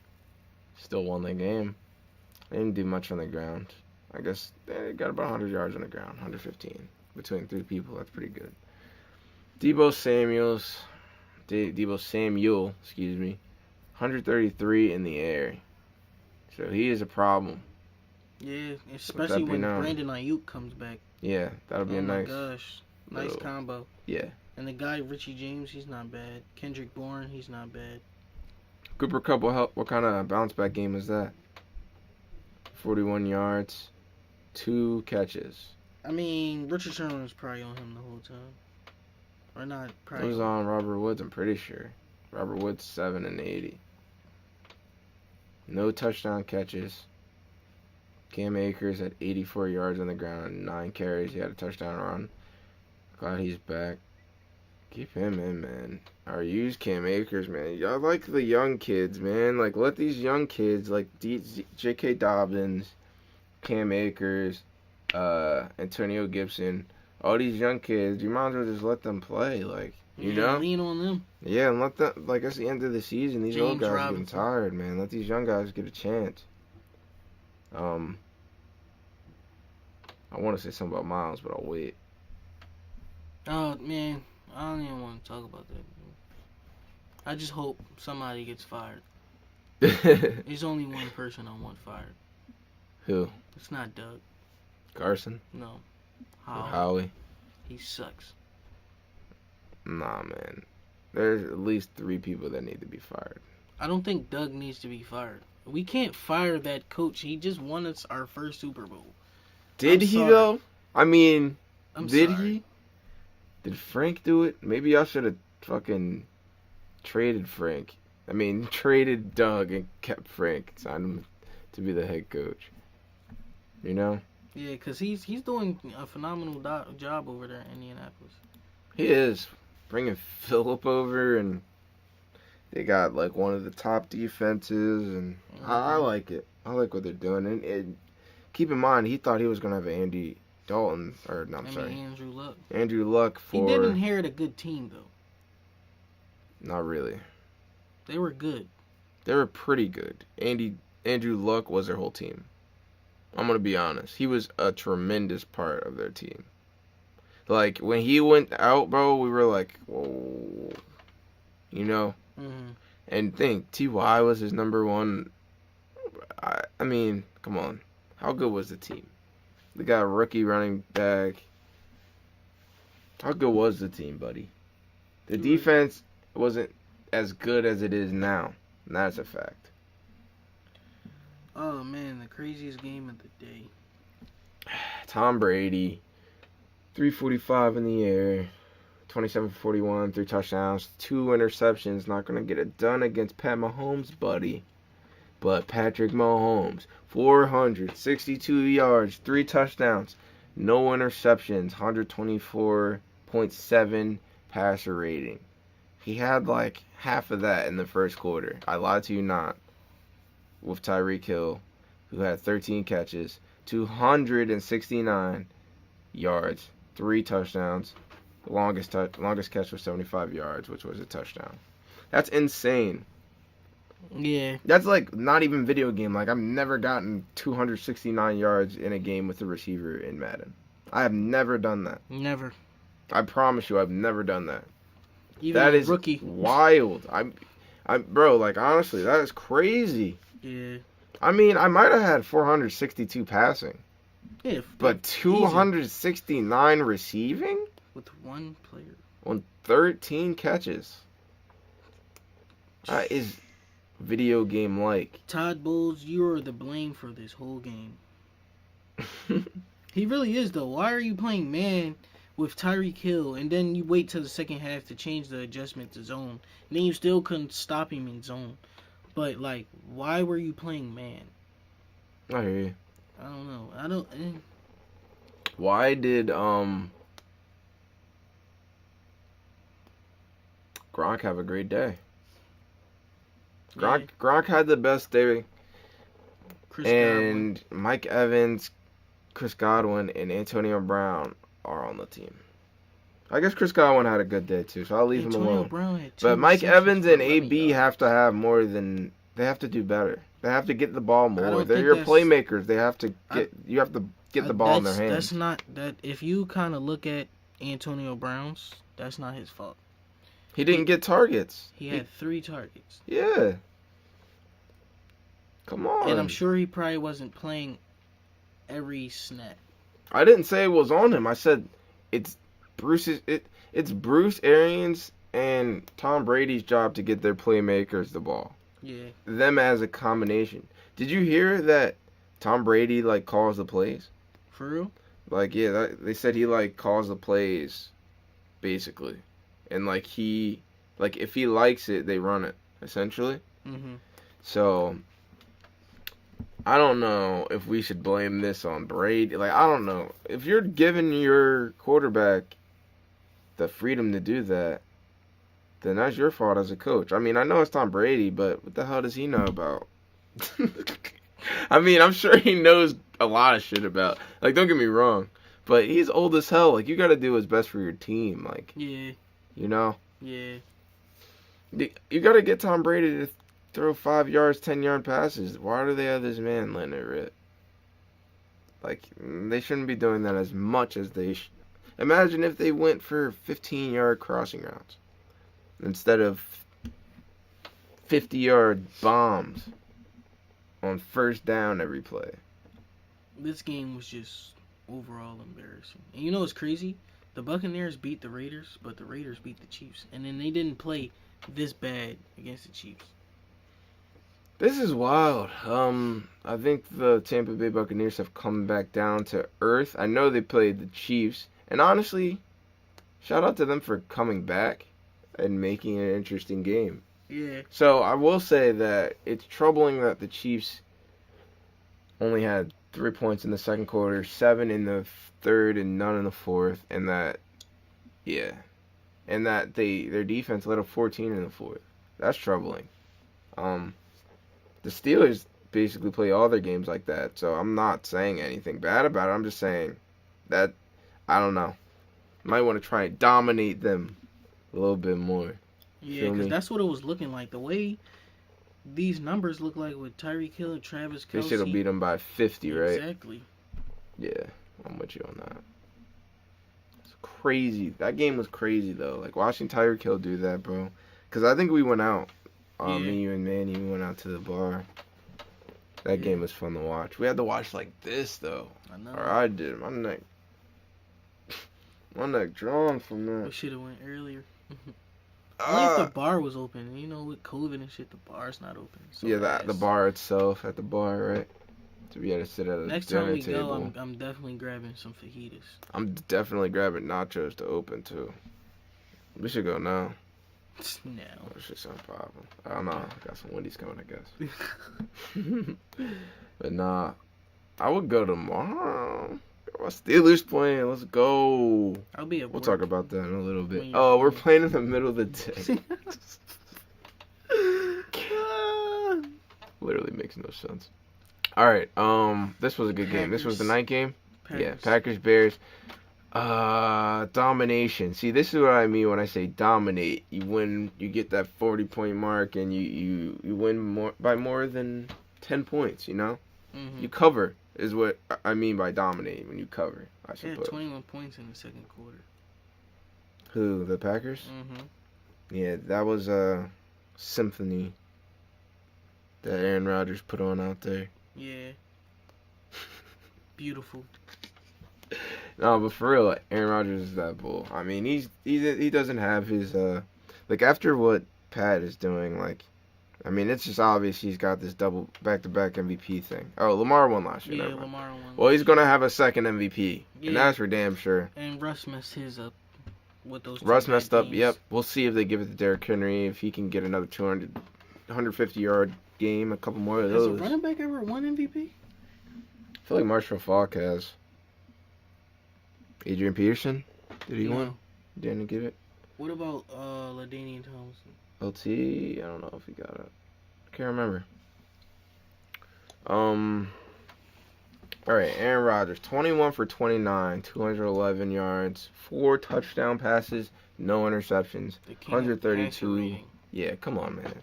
Still won the game. They didn't do much on the ground. I guess they got about 100 yards on the ground, 115 between 3 people. That's pretty good. Debo Samuel, 133 in the air. So he is a problem. Yeah, especially be when known. Brandon Ayuk comes back. Yeah, that'll be Oh a my nice. gosh, nice little- combo. Yeah, And the guy Richie James, he's not bad. Kendrick Bourne, he's not bad. Cooper Kupp will help. What kind of bounce back game is that? 41 yards, 2 catches. I mean, Richard Sherman was probably on him the whole time. Or not, It probably. was on Robert Woods, I'm pretty sure. Robert Woods, 7 and 80. No touchdown catches. Cam Akers had 84 yards on the ground, 9 carries. He had a touchdown run. Glad he's back. Keep him in, man. Or use Cam Akers, man. Y'all like the young kids, man. Like, let these young kids, like J.K. Dobbins, Cam Akers, Antonio Gibson, all these young kids, you might as well just let them play, like, you know? Lean on them. Yeah, and let them, like, it's the end of the season. These old James guys are Robinson. getting tired, man. Let these young guys get a chance. I want to say something about Miles, but I'll wait. Oh, man. I don't even want to talk about that. I just hope somebody gets fired. There's only one person I want fired. Who? It's not Doug. Carson? No. Or Howie? He sucks. Nah, man. There's at least 3 people that need to be fired. I don't think Doug needs to be fired. We can't fire that coach. He just won us our first Super Bowl. Did I'm he, sorry. though? I mean, Sorry. he? Did Frank do it? Maybe I should have fucking traded Frank. I mean, traded Doug and kept Frank. Signed him to be the head coach. You know? Yeah, because he's doing a phenomenal job over there in Indianapolis. He is. Bringing Phillip over, and they got, like, one of the top defenses, and I like it. I like what they're doing. And keep in mind, he thought he was going to have Andy Dalton, or, no, I'm sorry. Andrew Luck. Andrew Luck He for... did inherit a good team, though. Not really. They were good. They were pretty good. Andrew Luck was their whole team. I'm going to be honest. He was a tremendous part of their team. Like, when he went out, bro, we were like, whoa. You know? Mm-hmm. And think, T.Y. was his number one. I mean, come on. How good was the team? They got a rookie running back. How good was the team, buddy? The defense wasn't as good as it is now. And that's a fact. Oh, man, the craziest game of the day. Tom Brady, 345 in the air, 27 for 41, 3 touchdowns, 2 interceptions. Not going to get it done against Pat Mahomes, buddy. But Patrick Mahomes, 462 yards, 3 touchdowns, no interceptions, 124.7 passer rating. He had like half of that in the first quarter. I lied to you not. With Tyreek Hill, who had 13 catches, 269 yards, 3 touchdowns. The longest catch was 75 yards, which was a touchdown. That's insane. Yeah. That's like not even video game. Like, I've never gotten 269 yards in a game with a receiver in Madden. I have never done that. Never. I promise you, I've never done that. Even That a is rookie. wild. I'm bro, like, honestly, that is crazy. Yeah. I mean, I might have had 462 passing, Yeah. but 269 receiving With one player. on 13 catches. That is video game like. Todd Bowles, you are the blame for this whole game. He really is, though. Why are you playing man with Tyreek Hill, and then you wait till the second half to change the adjustment to zone, and then you still couldn't stop him in zone? But, like, why were you playing man? I hear you. I don't know. Why did Gronk have a great day? Gronk had the best day, Chris Godwin. and Mike Evans, Chris Godwin, and Antonio Brown are on the team. I guess Chris Godwin had a good day too, so I'll leave him alone. Brown had But 2 Mike receptions Evans for and 11 AB yards. have to have more than. They have to do better. They have to get the ball more. don't They're think your that's- playmakers. They have to get. You have to get the ball in their hands. That's not that. If you kind of look at Antonio Brown's, that's not his fault. He didn't get targets. He had 3 targets, Yeah. Come on. and I'm sure he probably wasn't playing every snap. I didn't say it was on him. I said it's Bruce's. It's it's Bruce Arians and Tom Brady's job to get their playmakers the ball. Yeah. Them as a combination. Did you hear that Tom Brady like calls the plays? For real? Like, yeah, they said he like calls the plays, basically, and like if he likes it, they run it essentially. Mm-hmm. So I don't know if we should blame this on Brady. Like, I don't know if you're giving your quarterback the freedom to do that, then that's your fault as a coach. I mean, I know it's Tom Brady, but what the hell does he know about? I mean, I'm sure he knows a lot of shit about. Like, don't get me wrong, but he's old as hell. Like, you got to do what's best for your team. Like, Yeah. you know, Yeah. you got to get Tom Brady to throw 5 yards, 10-yard passes. Why do they have this man letting it rip? Like, they shouldn't be doing that as much as they. Imagine if they went for 15-yard crossing routes instead of 50-yard bombs on first down every play. This game was just overall embarrassing. And you know what's crazy? The Buccaneers beat the Raiders, but the Raiders beat the Chiefs. And then they didn't play this bad against the Chiefs. This is wild. I think the Tampa Bay Buccaneers have come back down to earth. I know they played the Chiefs. And honestly, shout out to them for coming back and making an interesting game. Yeah. So I will say that it's troubling that the Chiefs only had 3 points in the second quarter, 7 in the third, and none in the fourth, and that their defense let up 14 in the fourth. That's troubling. The Steelers basically play all their games like that, so I'm not saying anything bad about it. I'm just saying that I don't know. Might want to try and dominate them a little bit more. Yeah, because that's what it was looking like. The way these numbers look like with Tyreek Hill and Travis Kelce. They should have beat them by 50, right? Exactly. Yeah, I'm with you on that. It's crazy. That game was crazy, though. Like, watching Tyreek Hill do that, bro. Because I think we went out. Me, you, and Manny, we went out to the bar. That game was fun to watch. We had to watch like this, though. I know. Or I did. My neck drawn from that. We should have went earlier. Only if the bar was open. You know, with COVID and shit, the bar's not open. So yeah, the bar itself at the bar, right? To be able to sit at a next dinner time we table. go, I'm definitely grabbing some fajitas. I'm definitely grabbing nachos to open too. We should go now. No. That shit sound popping. I don't know. I got some Wendy's coming, I guess. But nah, I would go tomorrow. My Steelers playing. Let's go. I'll be at We'll work. talk about that in a little bit. When Oh, we're playing in the middle of the day. Literally makes no sense. All right. This was a good game. This was the night game. Packers. Yeah, Packers Bears. Domination. See, this is what I mean when I say dominate. You win. You get that 40-point mark, and you win by more than 10 points. You know, Mm-hmm. you cover is what I mean by dominate. When you cover, I They had suppose. 21 points in the second quarter. Who, the Packers? Mm-hmm. Yeah, that was a symphony that Aaron Rodgers put on out there. Yeah. Beautiful. No, but for real, Aaron Rodgers is that bull. I mean, he doesn't have his like after what Pat is doing. Like, I mean, it's just obvious he's got this double back-to-back MVP thing. Oh, Lamar won last year. Yeah, never mind. Lamar won. Well, he's gonna have a second MVP, Yeah. and that's for damn sure. And Russ messed his up with those. Russ messed up. games. Yep. We'll see if they give it to Derrick Henry if he can get another 150-yard game, a couple more of Has a those. running back ever won MVP? I feel like Marshall Faulk has. Adrian Peterson, did he No. win? Didn't get it. What about LaDainian Tomlinson? LT, I don't know if he got it. I can't remember. All right, Aaron Rodgers, 21 for 29, 211 yards, 4 touchdown passes, no interceptions, The king of 132. Yeah, come on, man.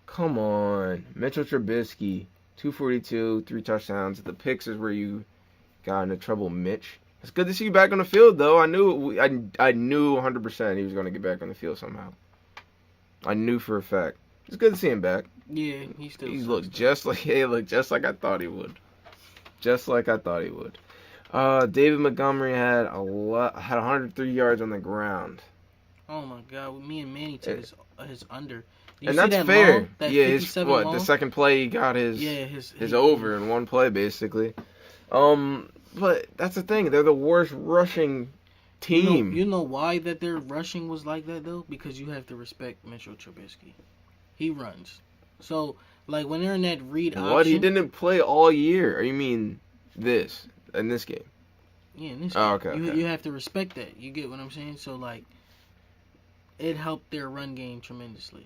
Come on. Mitchell Trubisky, 242, 3 touchdowns. The picks is where you got into trouble, Mitch. It's good to see you back on the field, though. I knew 100% he was going to get back on the field somehow. I knew for a fact. It's good to see him back. Yeah, he still. He sucks, looked just like I thought he would. Just like I thought he would. David Montgomery had 103 yards on the ground. Oh my God! Me and Manny took his under. You And see that's that fair. long, that Yeah, 57 long? the second play he got his over in one play basically. But that's the thing. They're the worst rushing team. You know why that their rushing was like that though? Because you have to respect Mitchell Trubisky. He runs. So like when they're in that read option. What? He didn't play all year. Or you mean in this game? Yeah, in this Oh, game. okay. You have to respect that. You get what I'm saying? So like, it helped their run game tremendously.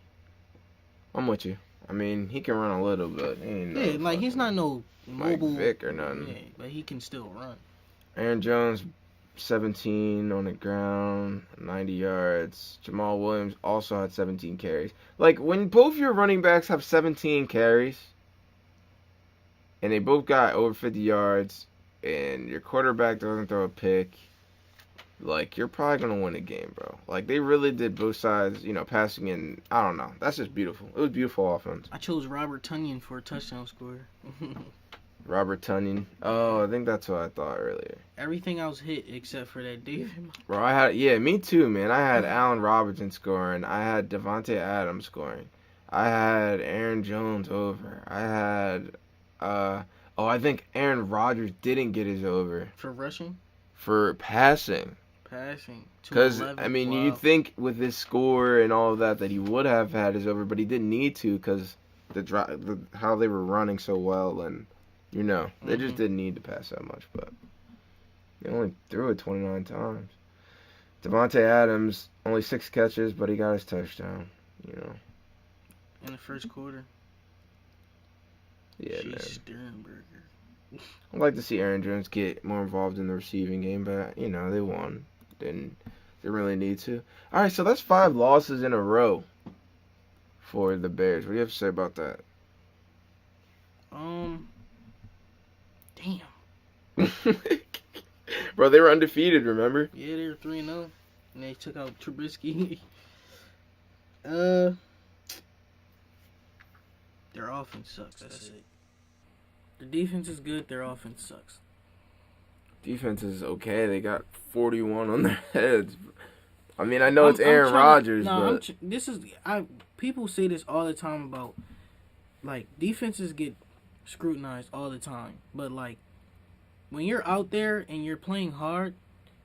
I'm with you. I mean, he can run a little bit. He's not no mobile Mike Vick or nothing. Yeah, but he can still run. Aaron Jones, 17 on the ground, 90 yards. Jamal Williams also had 17 carries. Like, when both your running backs have 17 carries, and they both got over 50 yards, and your quarterback doesn't throw a pick, like, you're probably going to win a game, bro. Like, they really did both sides, passing in. I don't know. That's just beautiful. It was beautiful offense. I chose Robert Tonyan for a touchdown score. Robert Tonyan. Oh, I think that's what I thought earlier. Everything else hit except for that David. Bro, me too, man. I had Allen Robinson scoring. I had Devontae Adams scoring. I had Aaron Jones over. I had, I think Aaron Rodgers didn't get his over. For rushing? For passing. Because, I mean, wow. you'd think with his score and all of that he would have had his over, but he didn't need to because how they were running so well and, they just didn't need to pass that much, but they only threw it 29 times. Devontae Adams, only 6 catches, but he got his touchdown, In the first quarter. Yeah, man. Sternberger. I'd like to see Aaron Jones get more involved in the receiving game, but, they won. Didn't really need to. All right, so that's 5 losses in a row for the Bears. What do you have to say about that? Damn. Bro, they were undefeated, remember? Yeah, they were 3-0. And they took out Trubisky. Their offense sucks. That's it. The defense is good. Their offense sucks. Defense is okay. They got 41 on their heads. I mean, I know it's Aaron Rodgers, but people say this all the time about, like, defenses get scrutinized all the time. But, like, when you're out there and you're playing hard,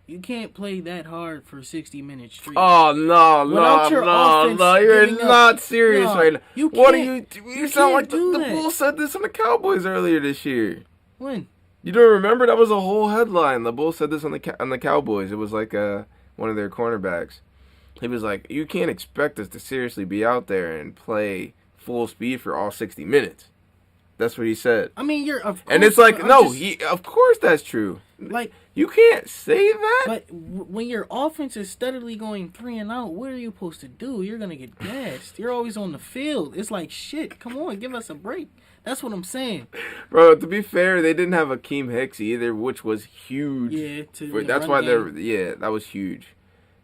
you can't play that hard for 60 minutes straight. Oh, no, you're not serious right now. What are you sound like the Bulls said this on the Cowboys earlier this year. When? You don't remember? That was a whole headline. The Bulls said this on the Cowboys. It was like one of their cornerbacks. He was like, you can't expect us to seriously be out there and play full speed for all 60 minutes. That's what he said. I mean, and it's like, of course that's true. Like, you can't say that. But when your offense is steadily going 3 and out, what are you supposed to do? You're gonna get gassed. You're always on the field. It's like, shit. Come on, give us a break. That's what I'm saying. Bro, to be fair, they didn't have Akeem Hicks either, which was huge. Yeah, that's why that was huge.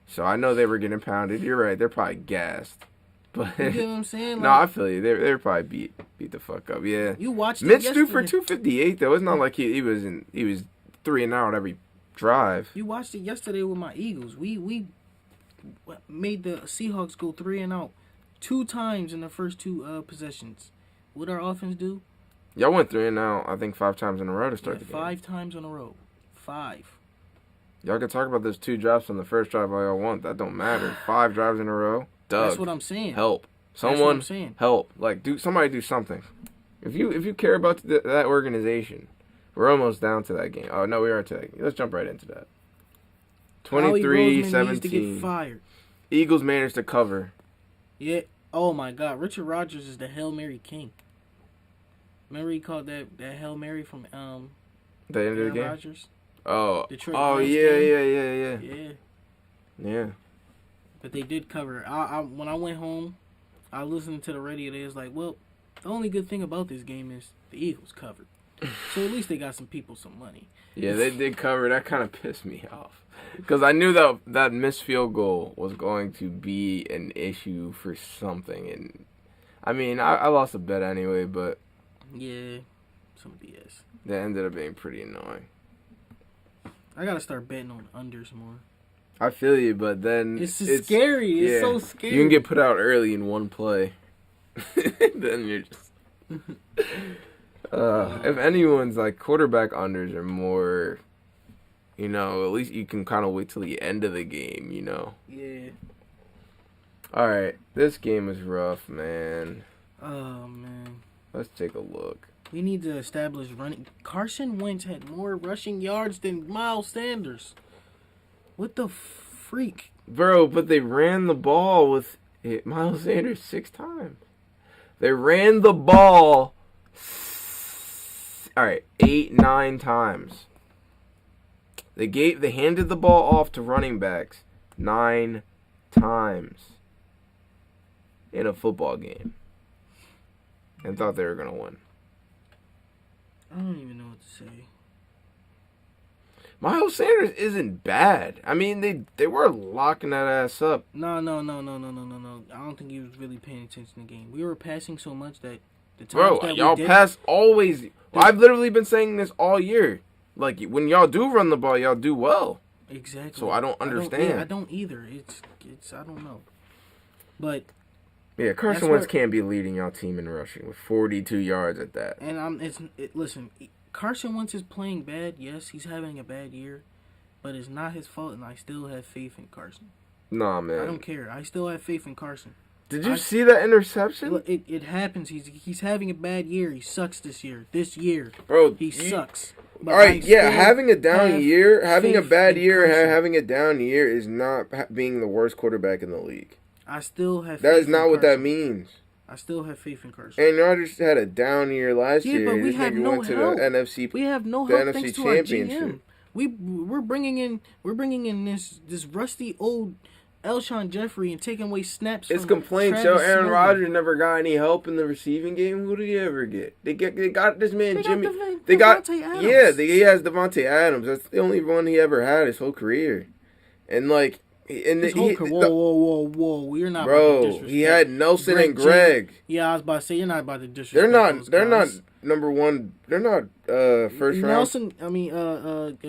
So I know they were getting pounded. You're right. They're probably gassed. But you get what I'm saying? No, I feel you. They're probably beat the fuck up. Yeah. You watched Mitch threw for 258 though. It's not like he was 3 and out every drive. You watched it yesterday with my Eagles. We made the Seahawks go 3 and out 2 times in the first 2 possessions. What our offense do? Y'all went 3 and out, I think 5 times in a row to start the game. 5 times in a row. 5. Y'all can talk about those 2 drops on the first drive all y'all want. That don't matter. 5 drives in a row. Doug, that's what I'm saying. Help. Someone help. Like somebody do something. If you care about that organization, we're almost down to that game. Oh no, we aren't to that game. Let's jump right into that. 23-17. Needs to get fired. Eagles managed to cover. Yeah. Oh my God, Richard Rodgers is the Hail Mary king. Remember he called that Hail Mary from the end of the game. Rodgers? Oh. Detroit oh yeah. Yeah. But they did cover. When I went home, I listened to the radio. They was like, well, the only good thing about this game is the Eagles covered. So at least they got some people some money. Yeah, they did cover. That kind of pissed me off. Because I knew that missed field goal was going to be an issue for something. And I mean, I lost a bet anyway, but... Yeah, some BS. That ended up being pretty annoying. I gotta start betting on unders more. I feel you, but then It's scary. It's so scary. You can get put out early in one play. Then you're just. If anyone's like quarterback unders are more, at least you can kind of wait till the end of the game, Yeah. All right, this game is rough, man. Oh man. Let's take a look. We need to establish running. Carson Wentz had more rushing yards than Miles Sanders. What the freak? Bro, but they ran the ball with Miles Sanders 6 times. They ran the ball 8, 9 times. They handed the ball off to running backs 9 times in a football game and thought they were going to win. I don't even know what to say. Miles Sanders isn't bad. I mean, they were locking that ass up. No. I don't think he was really paying attention to the game. We were passing so much that the times Bro, that y'all we did, pass always. I've literally been saying this all year. Like, when y'all do run the ball, y'all do well. Exactly. So I don't understand. I don't either. It's I don't know. But yeah, Carson Wentz can't be leading y'all team in rushing with 42 yards at that. And listen, Carson Wentz is playing bad. Yes, he's having a bad year, but it's not his fault, and I still have faith in Carson. Nah, man. I don't care. I still have faith in Carson. Did you see that interception? It happens. He's having a bad year. He sucks this year. This year, bro, he sucks. But all right, yeah, having a down year, having a faith bad in year, Carson. having a down year is not being the worst quarterback in the league. I still have. That faith is not in what that Carson. means. I still have faith in Carson. Aaron Rodgers had a down year last year. But we This have nigga no went to help. the NFC. We have no the help NFC thanks to our Championship. GM. We're bringing in this rusty old Elshon Jeffrey and taking away snaps. It's from complaints. Travis Aaron Snow. Rodgers never got any help in the receiving game. Who did he ever get? They got this man They got Jimmy. Devontae Adams. He has Devontae Adams. That's the only one he ever had his whole career. And like, Whoa! We're not. Bro, about to disrespect he had Nelson Greg and Greg. Yeah, I was about to say you're not about to disrespect. They're not those guys. number one. They're not first round. Nelson. I mean,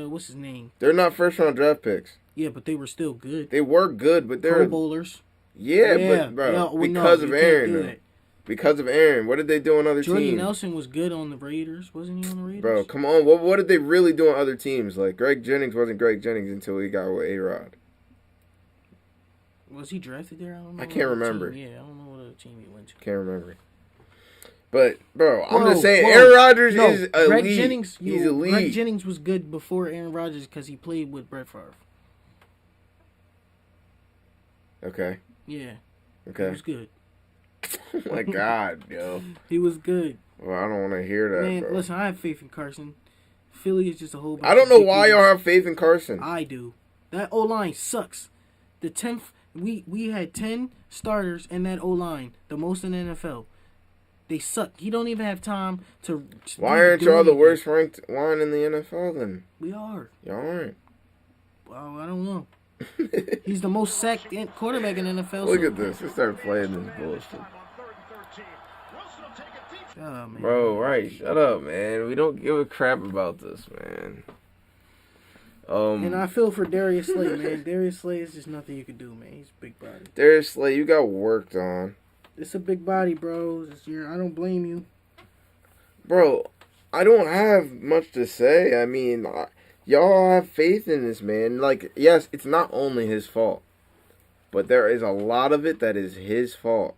what's his name? They're not first round draft picks. Yeah, but they were still good. They were good, but they're Pro Bowlers. but bro, No, well, because no, of you can't Aaron. do Though. that. Because of Aaron, what did they do on other Jordy teams? Nelson was good on the Raiders, wasn't he on the Raiders? Bro, come on. What did they really do on other teams? Like, Greg Jennings wasn't Greg Jennings until he got with A-Rod. Was he drafted there? I don't know. I can't remember. Yeah, I don't know what other team he went to. Can't remember. But, bro, I'm Whoa, just saying, whoa. Aaron Rodgers No, is elite. Greg Jennings, He's elite. Greg Jennings was good before Aaron Rodgers because he played with Brett Favre. Okay. Yeah, he Okay. was good. Oh, my God, yo. He was good. Well, I don't want to hear that, Man, bro. listen, I have faith in Carson. Philly is just a whole bunch I don't of know big why dudes. y'all have faith in Carson. I do. That O-line sucks. The 10th, we had 10 starters in that O-line, the most in the NFL. They suck. He don't even have time to. Why aren't y'all the worst ranked line in the NFL then? We are. Y'all aren't. Well, I don't know. He's the most sacked quarterback in the NFL. Look at this. Let's start playing this bullshit. Oh, man. Bro, right. Shut up, man. We don't give a crap about this, man. And I feel for Darius Slay, man. Darius Slay is just nothing you can do, man. He's a big body. Darius Slay, you got worked on. It's a big body, bro. This year, I don't blame you. Bro, I don't have much to say. I mean, y'all have faith in this man. Like, yes, it's not only his fault. But there is a lot of it that is his fault.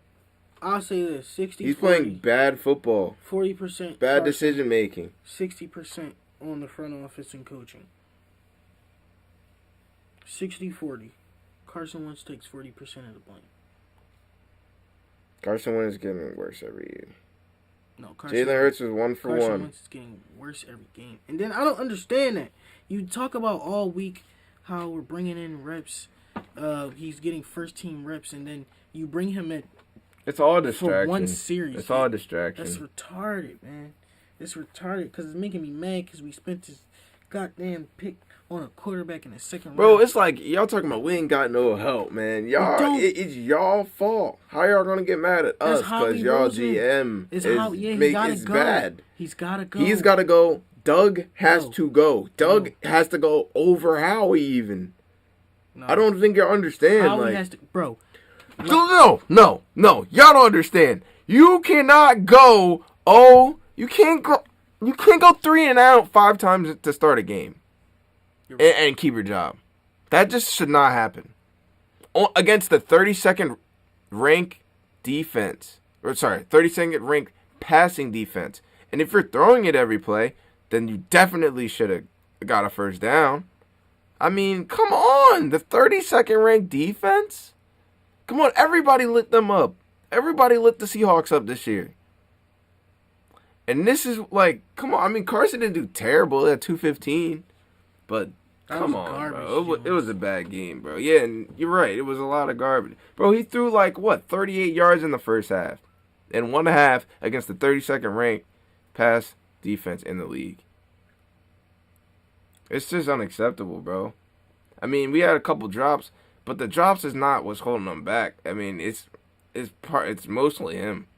I'll say this: 60. He's playing bad football. 40%. Bad decision making. 60% on the front office and coaching. 60-40. Carson Wentz takes 40% of the blame. Carson Wentz is getting worse every year. No, Carson. Jalen Hurts is 1 for Carson 1. Wentz is getting worse every game. And then I don't understand that. You talk about all week how we're bringing in reps. He's getting first team reps, and then you bring him at It's all for distraction. one series. It's all distraction. That's retarded, man. It's retarded because it's making me mad because we spent this goddamn pick on a quarterback in the second Bro, round. it's like y'all talking about we ain't got no help, man. Y'all, don't. it's y'all fault. How y'all gonna get mad at us That's because Howie y'all Roseman. GM It's is how he gotta it's go. bad. He's gotta go. He's got to go Doug has No. to go. Doug has to go over Howie even. No. I don't think you understand. Howie has to, bro. No. Y'all don't understand. You cannot go. You can't go 3-and-out 5 times to start a game and keep your job. That just should not happen against the 32nd rank defense. 32nd rank passing defense. And if you're throwing it every play, then you definitely should have got a first down. I mean, come on. The 32nd ranked defense? Come on, everybody lit them up. Everybody lit the Seahawks up this year. And this is like, come on. I mean, Carson didn't do terrible at 215. But come on, bro. It was a bad game, bro. Yeah, and you're right. It was a lot of garbage. Bro, he threw 38 yards in the first half. And 1.5 against the 32nd ranked pass defense in the league. It's just unacceptable, bro. I mean, we had a couple drops, but the drops is not what's holding them back. I mean, it's mostly him.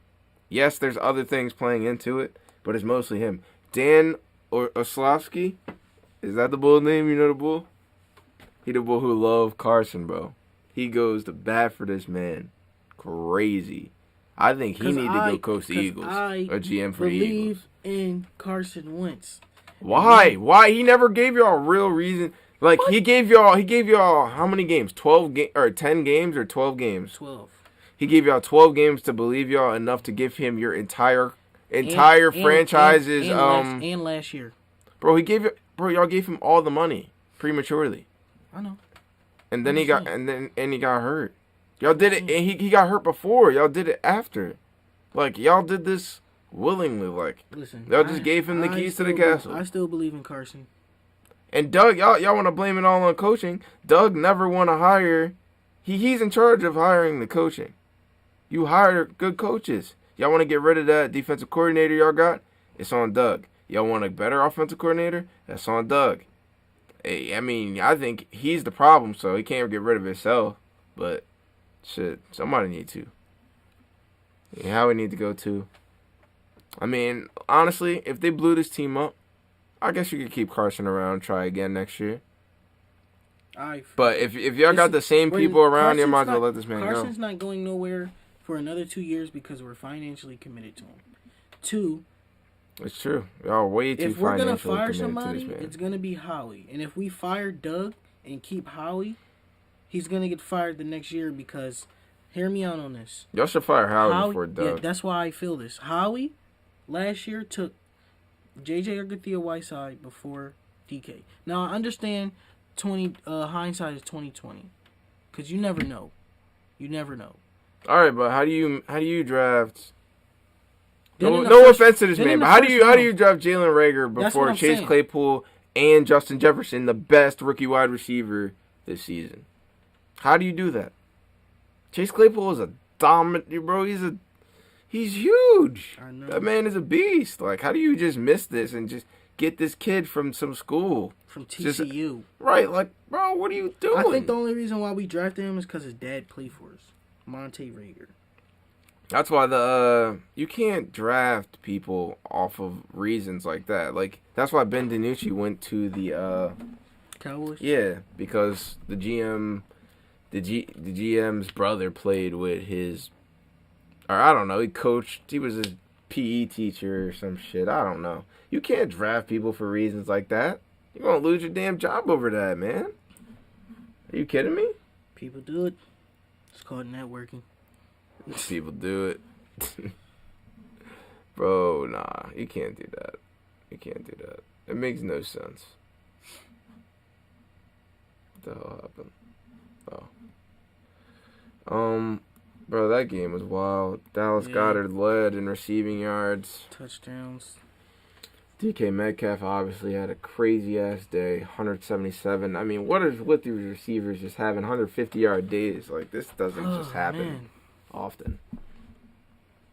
Yes, there's other things playing into it, but it's mostly him. Dan Orlovsky, is that the bull name? You know the bull? He the bull who loved Carson, bro. He goes to bat for this man. Crazy. I think he need to go coach the Eagles or GM for the Eagles. Believe in Carson Wentz. Why? Why? He never gave y'all a real reason. Like what? He gave y'all how many games? 10 games or 12 games? 12. He gave y'all 12 games to believe y'all enough to give him your entire franchise's and last year. Bro, y'all gave him all the money prematurely. I know. And then he got hurt. Y'all did it, and he got hurt before. Y'all did it after. Like, y'all did this willingly. Like, listen, y'all just gave him the keys to the castle. I still believe in Carson. And Doug, y'all want to blame it all on coaching. Doug never want to hire. He's in charge of hiring the coaching. You hire good coaches. Y'all want to get rid of that defensive coordinator y'all got? It's on Doug. Y'all want a better offensive coordinator? That's on Doug. Hey, I mean, I think he's the problem, so he can't get rid of himself. But shit, somebody need to. How we need to go to. I mean, honestly, if they blew this team up, I guess you could keep Carson around, try again next year. But if y'all got the same people around, you might as well let this man go. Carson's not going nowhere for another 2 years because we're financially committed to him. 2, it's true. Y'all way too financially committed to this man. If we're going to fire somebody, it's going to be Howie. And if we fire Doug and keep Howie, he's going to get fired the next year because, hear me out on this. Y'all should fire Howie before Doug. Yeah, that's why I feel this. Howie last year took J.J. Arcega-Whiteside before DK. Now, I understand hindsight is 20/20 because you never know. You never know. All right, but how do you draft? No offense to this man, but how do you draft Jalen Reagor before Chase Claypool and Justin Jefferson, the best rookie wide receiver this season? How do you do that? Chase Claypool is a dominant, bro. He's huge. I know. That man is a beast. Like, how do you just miss this and just get this kid from some school? From TCU. Right, like, bro, what are you doing? I think the only reason why we drafted him is because his dad played for us. Monte Reagor. That's why you can't draft people off of reasons like that. Like, that's why Ben DiNucci went to the Cowboys? Yeah, because the GM's brother played with his, or I don't know, he was his PE teacher or some shit. I don't know. You can't draft people for reasons like that. You're going to lose your damn job over that, man. Are you kidding me? People do it. It's called networking. People do it. Bro, nah. You can't do that. You can't do that. It makes no sense. What the hell happened? Oh. Bro, that game was wild. Dallas Goedert led in receiving yards. Touchdowns. DK Metcalf obviously had a crazy-ass day, 177. I mean, what is with these receivers just having 150-yard days? Like, this doesn't just happen often.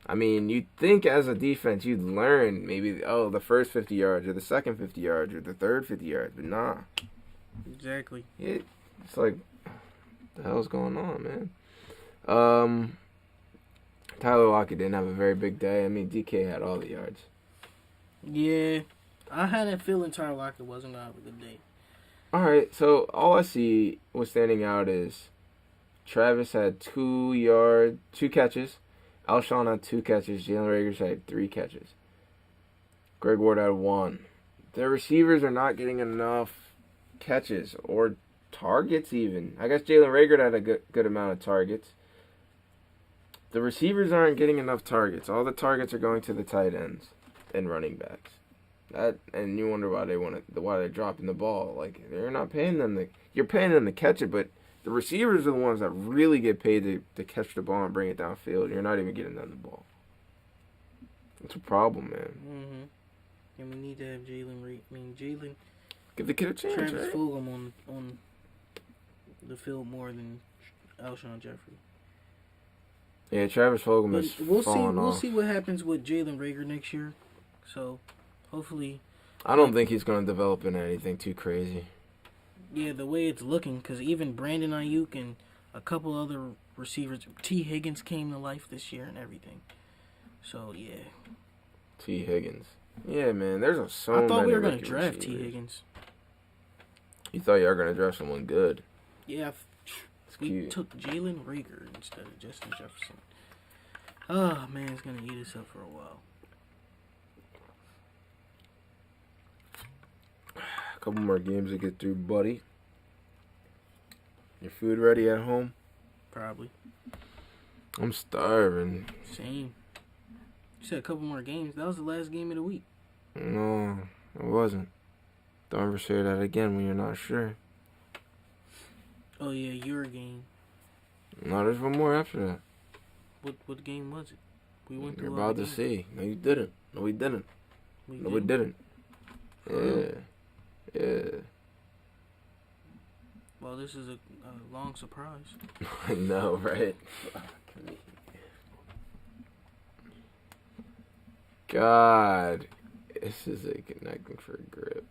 I mean, you'd think as a defense you'd learn maybe, the first 50 yards or the second 50 yards or the third 50 yards, but nah. Exactly. It's like, what the hell's going on, man? Tyler Lockett didn't have a very big day. I mean, DK had all the yards. Yeah. I had a feeling Tyler Lockett wasn't gonna have a good day. All right, so all I see was standing out is Travis had 2 catches. Alshon had 2 catches. Jalen Rager had 3 catches. Greg Ward had 1. Their receivers are not getting enough catches or targets even. I guess Jalen Rager had a good amount of targets. The receivers aren't getting enough targets. All the targets are going to the tight ends and running backs. And you wonder why they're dropping the ball. Like, they're not paying them you're paying them to catch it, but the receivers are the ones that really get paid to catch the ball and bring it downfield. You're not even getting them the ball. It's a problem, man. Mm-hmm. And we need to have Jalen. Give the kid a chance, Travis right? Fulgham on the field more than Alshon Jeffrey. Yeah, Travis Fulgham But is we'll falling off. We'll see what happens with Jalen Rager next year. So, hopefully, I don't think he's going to develop into anything too crazy. yeah, the way it's looking, because even Brandon Ayuk and a couple other receivers, T. Higgins came to life this year and everything. So, yeah. T. Higgins. Yeah, man, there's so many. I thought we were going to rookie draft receivers. T. Higgins. You thought you were going to draft someone good. Yeah, It's we cute. took Jalen Rager instead of Justin Jefferson. Oh, man, it's going to eat us up for a while. A couple more games to get through, buddy. Your food ready at home? Probably. I'm starving. Same. You said a couple more games. That was the last game of the week. No, it wasn't. Don't ever say that again when you're not sure. Oh, yeah, your game. No, there's one more after that. What game was it? We went You're through about to games. see. No, you didn't. No, we didn't. We No, we didn't. Yeah. Yeah. Well, this is a long surprise. I know, right? God. This is a connecting for a grip.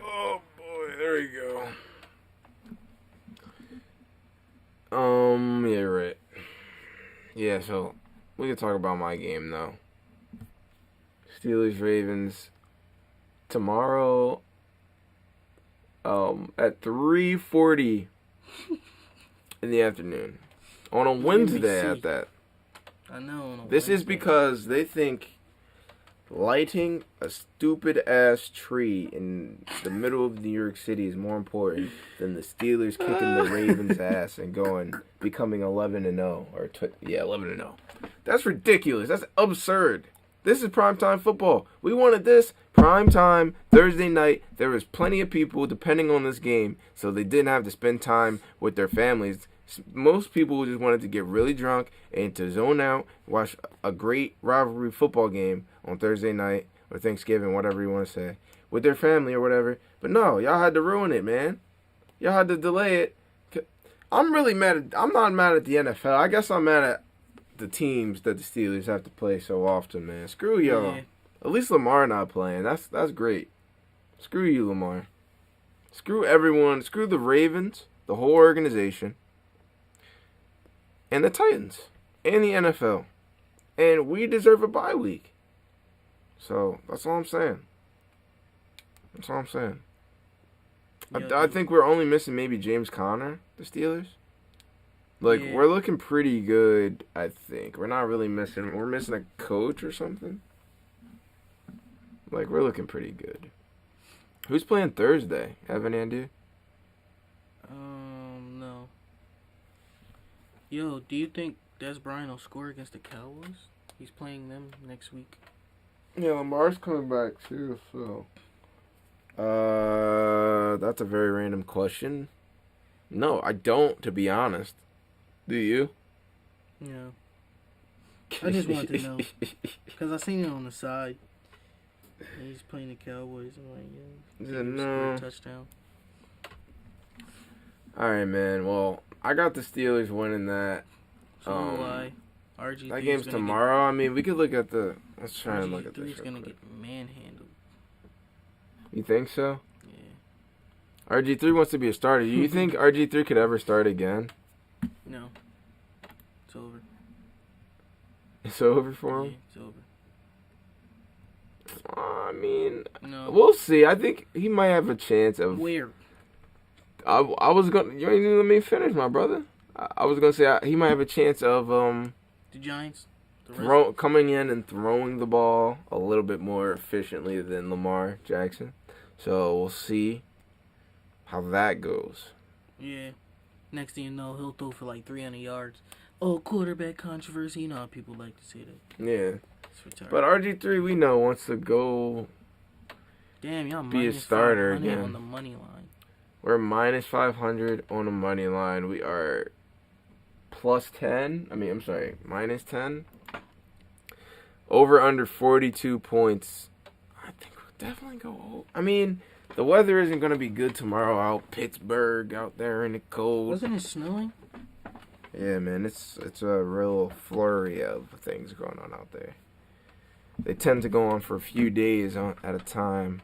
Oh, boy. There you go. Yeah, right. Yeah, so we can talk about my game, though. Steelers-Ravens. Tomorrow, at 3:40 in the afternoon. On a Wednesday at that. I know. This is because they think lighting a stupid-ass tree in the middle of New York City is more important than the Steelers kicking the Ravens' ass and becoming 11-0. 11-0. That's ridiculous. That's absurd. This is primetime football. We wanted this primetime Thursday night. There was plenty of people depending on this game, so they didn't have to spend time with their families. Most people just wanted to get really drunk and to zone out, watch a great rivalry football game on Thursday night or Thanksgiving, whatever you want to say, with their family or whatever. But no, y'all had to ruin it, man. Y'all had to delay it. I'm really mad I'm not mad at the NFL. I guess I'm mad at the teams that the Steelers have to play so often, man. Screw y'all. Yeah. At least Lamar not playing. That's great. Screw you, Lamar. Screw everyone. Screw the Ravens, the whole organization, and the Titans, and the NFL. And we deserve a bye week. So, that's all I'm saying. That's all I'm saying. I think we're only missing maybe James Conner, the Steelers. Like, Yeah. we're looking pretty good, I think. We're not really missing... We're missing a coach or something. Like, we're looking pretty good. Who's playing Thursday? Have any idea? No. Yo, do you think Des Bryant will score against the Cowboys? He's playing them next week. Yeah, Lamar's coming back, too, so... That's a very random question. No, I don't, to be honest. Do you? Yeah. I just wanted to know. Because I seen it on the side. And he's playing the Cowboys. I'm like, yeah. No. Touchdown. All right, man. Well, I got the Steelers winning that. So do I. RG3 That game's tomorrow. I mean, we could look at the... Let's try and look at this. RG3's going to get manhandled. You think so? Yeah. RG3 wants to be a starter. Do you think RG3 could ever start again? No. It's over. It's over for him? Yeah, it's over. I mean, No. we'll see. I think he might have a chance of. Where? I was gonna. You ain't even let me finish, my brother. I was gonna say he might have a chance of The Giants? The coming in and throwing the ball a little bit more efficiently than Lamar Jackson. So we'll see how that goes. Yeah. Next thing you know, he'll throw for like 300 yards. Oh, quarterback controversy. You know how people like to say that. Yeah. It's retarded. But RG3, we know, wants to go Damn, y'all be a minus starter 500 again. on the money line. We're minus 500 on the money line. We are plus 10. Minus 10. Over under 42 points. I think we'll definitely go over. I mean, the weather isn't going to be good tomorrow out Pittsburgh, out there in the cold. Wasn't it snowing? Yeah, man, it's a real flurry of things going on out there. They tend to go on for a few days at a time.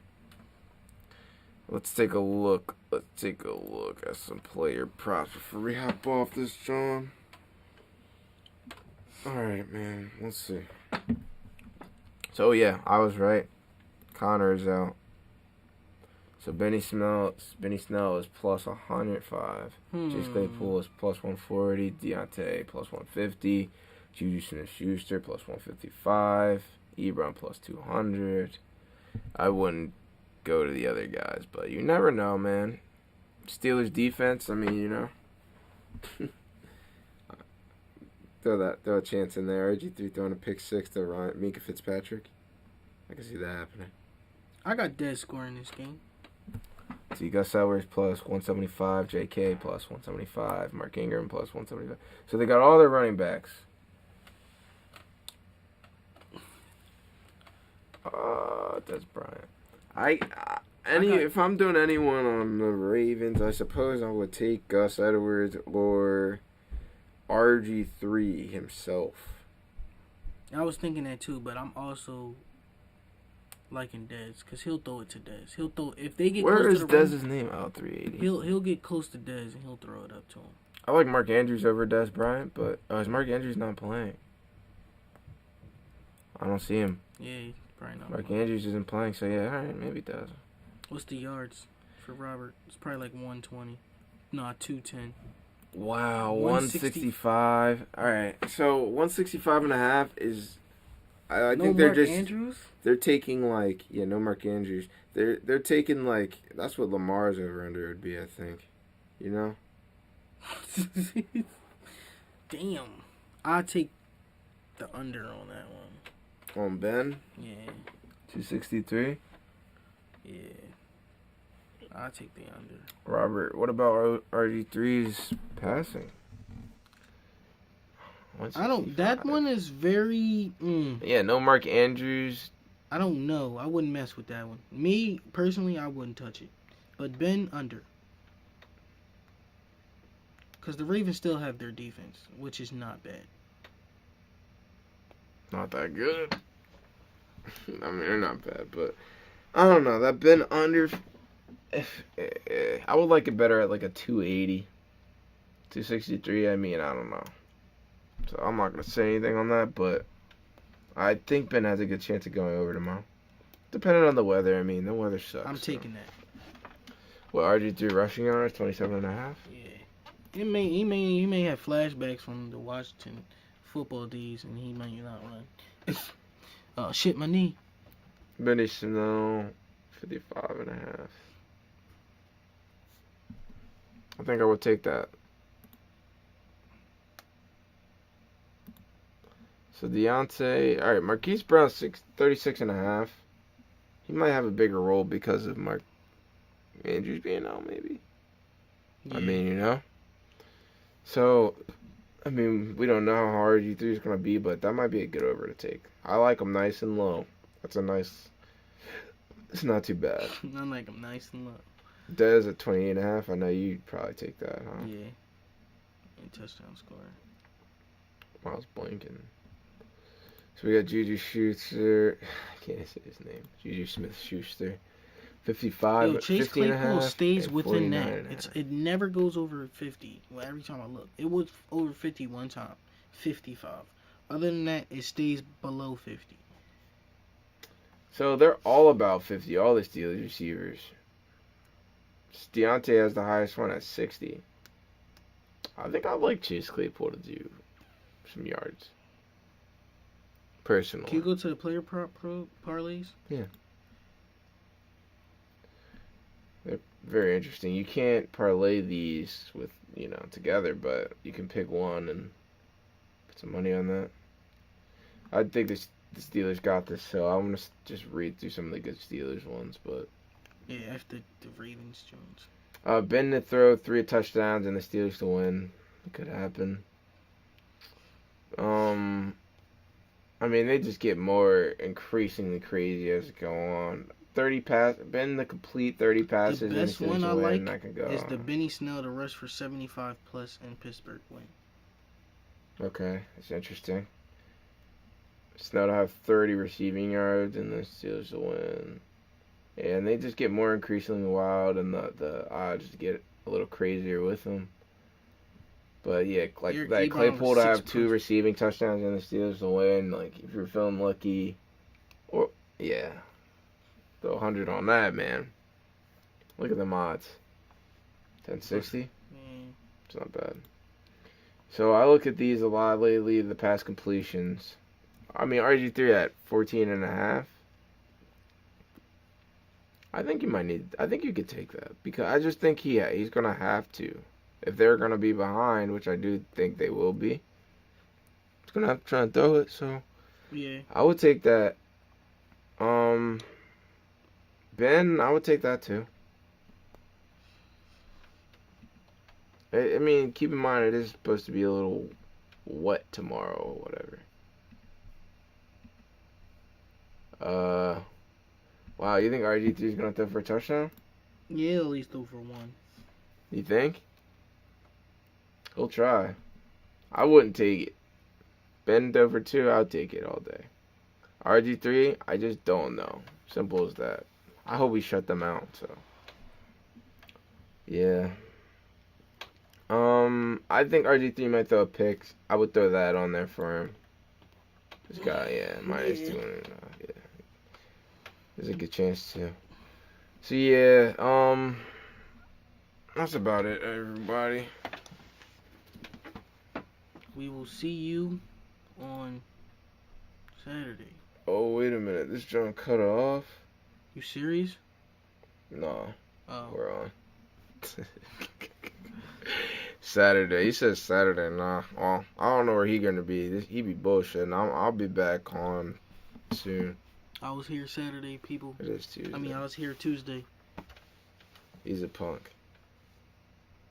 Let's take a look. Let's take a look at some player props before we hop off this, John. Alright, man. Let's see. So, yeah, I was right. Connor is out. So, Benny Snell is plus 105. Chase Claypool is plus 140. Deontay plus 150. Juju Smith-Schuster plus 155. Ebron plus 200. I wouldn't go to the other guys, but you never know, man. Steelers defense, I mean, you know. throw a chance in there. RG3 throwing a pick 6 to Minkah Fitzpatrick. I can see that happening. I got dead scoring this game. So you got Sellers plus 175, JK plus 175, Mark Ingram plus 175. So they got all their running backs. That's Bryant. If I'm doing anyone on the Ravens, I suppose I would take Gus Edwards or RG3 himself. I was thinking that too, but I'm also liking Dez because he'll throw it to Dez. He'll throw if they get Where close is to the Dez's name out 380? He'll get close to Dez and he'll throw it up to him. I like Mark Andrews over Dez Bryant, but is Mark Andrews not playing? I don't see him. Yeah, he's probably not. Mark playing. Andrews isn't playing, so yeah, all right, maybe Dez. What's the yards for Robert? It's probably like 120. Nah, 210. Wow, 165. All right, so 165 and a half is. I think they're Mark just. Andrews? They're taking no Mark Andrews. They're taking that's what Lamar's over under would be, I think. You know. Damn, I'll take the under on that one. On Ben. Yeah. 263. Yeah. I'll take the under. Robert, what about RG3's passing? I don't. That one is very. Yeah, no Mark Andrews. I don't know. I wouldn't mess with that one. Me personally, I wouldn't touch it. But Ben under. Because the Ravens still have their defense, which is not bad. Not that good. I mean, they're not bad, but I don't know. That Ben under. I would like it better at like a 280. 263, I mean, I don't know. So I'm not going to say anything on that, but I think Ben has a good chance of going over tomorrow. Depending on the weather, I mean, the weather sucks. I'm taking that. What, RG3 rushing yards, 27.5? Yeah. He may have flashbacks from the Washington football days, and he might not run. Oh, shit, my knee. Benny Snell, 55.5. I think I would take that. So Deontay, all right, Marquise Brown, 36.5. He might have a bigger role because of Mark Andrews being out, maybe. Yeah. I mean, you know. So, I mean, we don't know how hard RG3 is going to be, but that might be a good over to take. I like him nice and low. That's a nice. It's not too bad. I like him nice and low. Dez at 28.5. I know you'd probably take that, huh? Yeah. And touchdown scorer. I was blanking. So we got Juju Schuster. I can't say his name. Juju Smith-Schuster. 55. Yo, Chase Claypool stays within that. 49.5. It never goes over 50. Well, every time I look, it was over 50 one time. 55. Other than that, it stays below 50. So they're all about 50. All the Steelers receivers. Deontay has the highest one at 60. I think I'd like Chase Claypool to do some yards. Personally. Can you go to the player parlays? Yeah. They're very interesting. You can't parlay these with, together, but you can pick one and put some money on that. I think the Steelers got this, so I'm going to just read through some of the good Steelers ones, but... Yeah, after the Ravens, Jones. Ben to throw 3 touchdowns and the Steelers to win. It could happen. They just get more increasingly crazy as it go on. Ben to complete 30 passes The best and the Steelers one I to win. like That could go is on. the Benny Snell to rush for 75 plus and Pittsburgh win. Okay, that's interesting. Snell to have 30 receiving yards and the Steelers to win. And they just get more increasingly wild, and the odds get a little crazier with them. But yeah, Claypool to have 2 receiving touchdowns and the Steelers to win. Like, if you're feeling lucky, throw 100 on that, man. Look at them odds. 1060. It's not bad. So I look at these a lot lately. The pass completions. RG3 at 14.5. I think you could take that, because I just think he's gonna have to. If they're gonna be behind, which I do think they will be, he's gonna have to try and throw it. So yeah, I would take that. Ben, I would take that too. Keep in mind it is supposed to be a little wet tomorrow or whatever. Wow, you think RG3 is going to throw for a touchdown? Yeah, at least throw for 1. You think? He'll try. I wouldn't take it. Ben throw for 2, I'll take it all day. RG3, I just don't know. Simple as that. I hope we shut them out, so. Yeah. I think RG3 might throw a pick. I would throw that on there for him. This guy, minus 200. Yeah. There's a good chance to. So yeah, that's about it, everybody. We will see you on Saturday. Oh, wait a minute. This John cut off? You serious? No. Oh. We're on. Saturday. He says Saturday. Nah. Well, I don't know where he gonna be. He be bullshitting. I'll be back on soon. I was here Saturday, people. It is Tuesday. I was here Tuesday. He's a punk.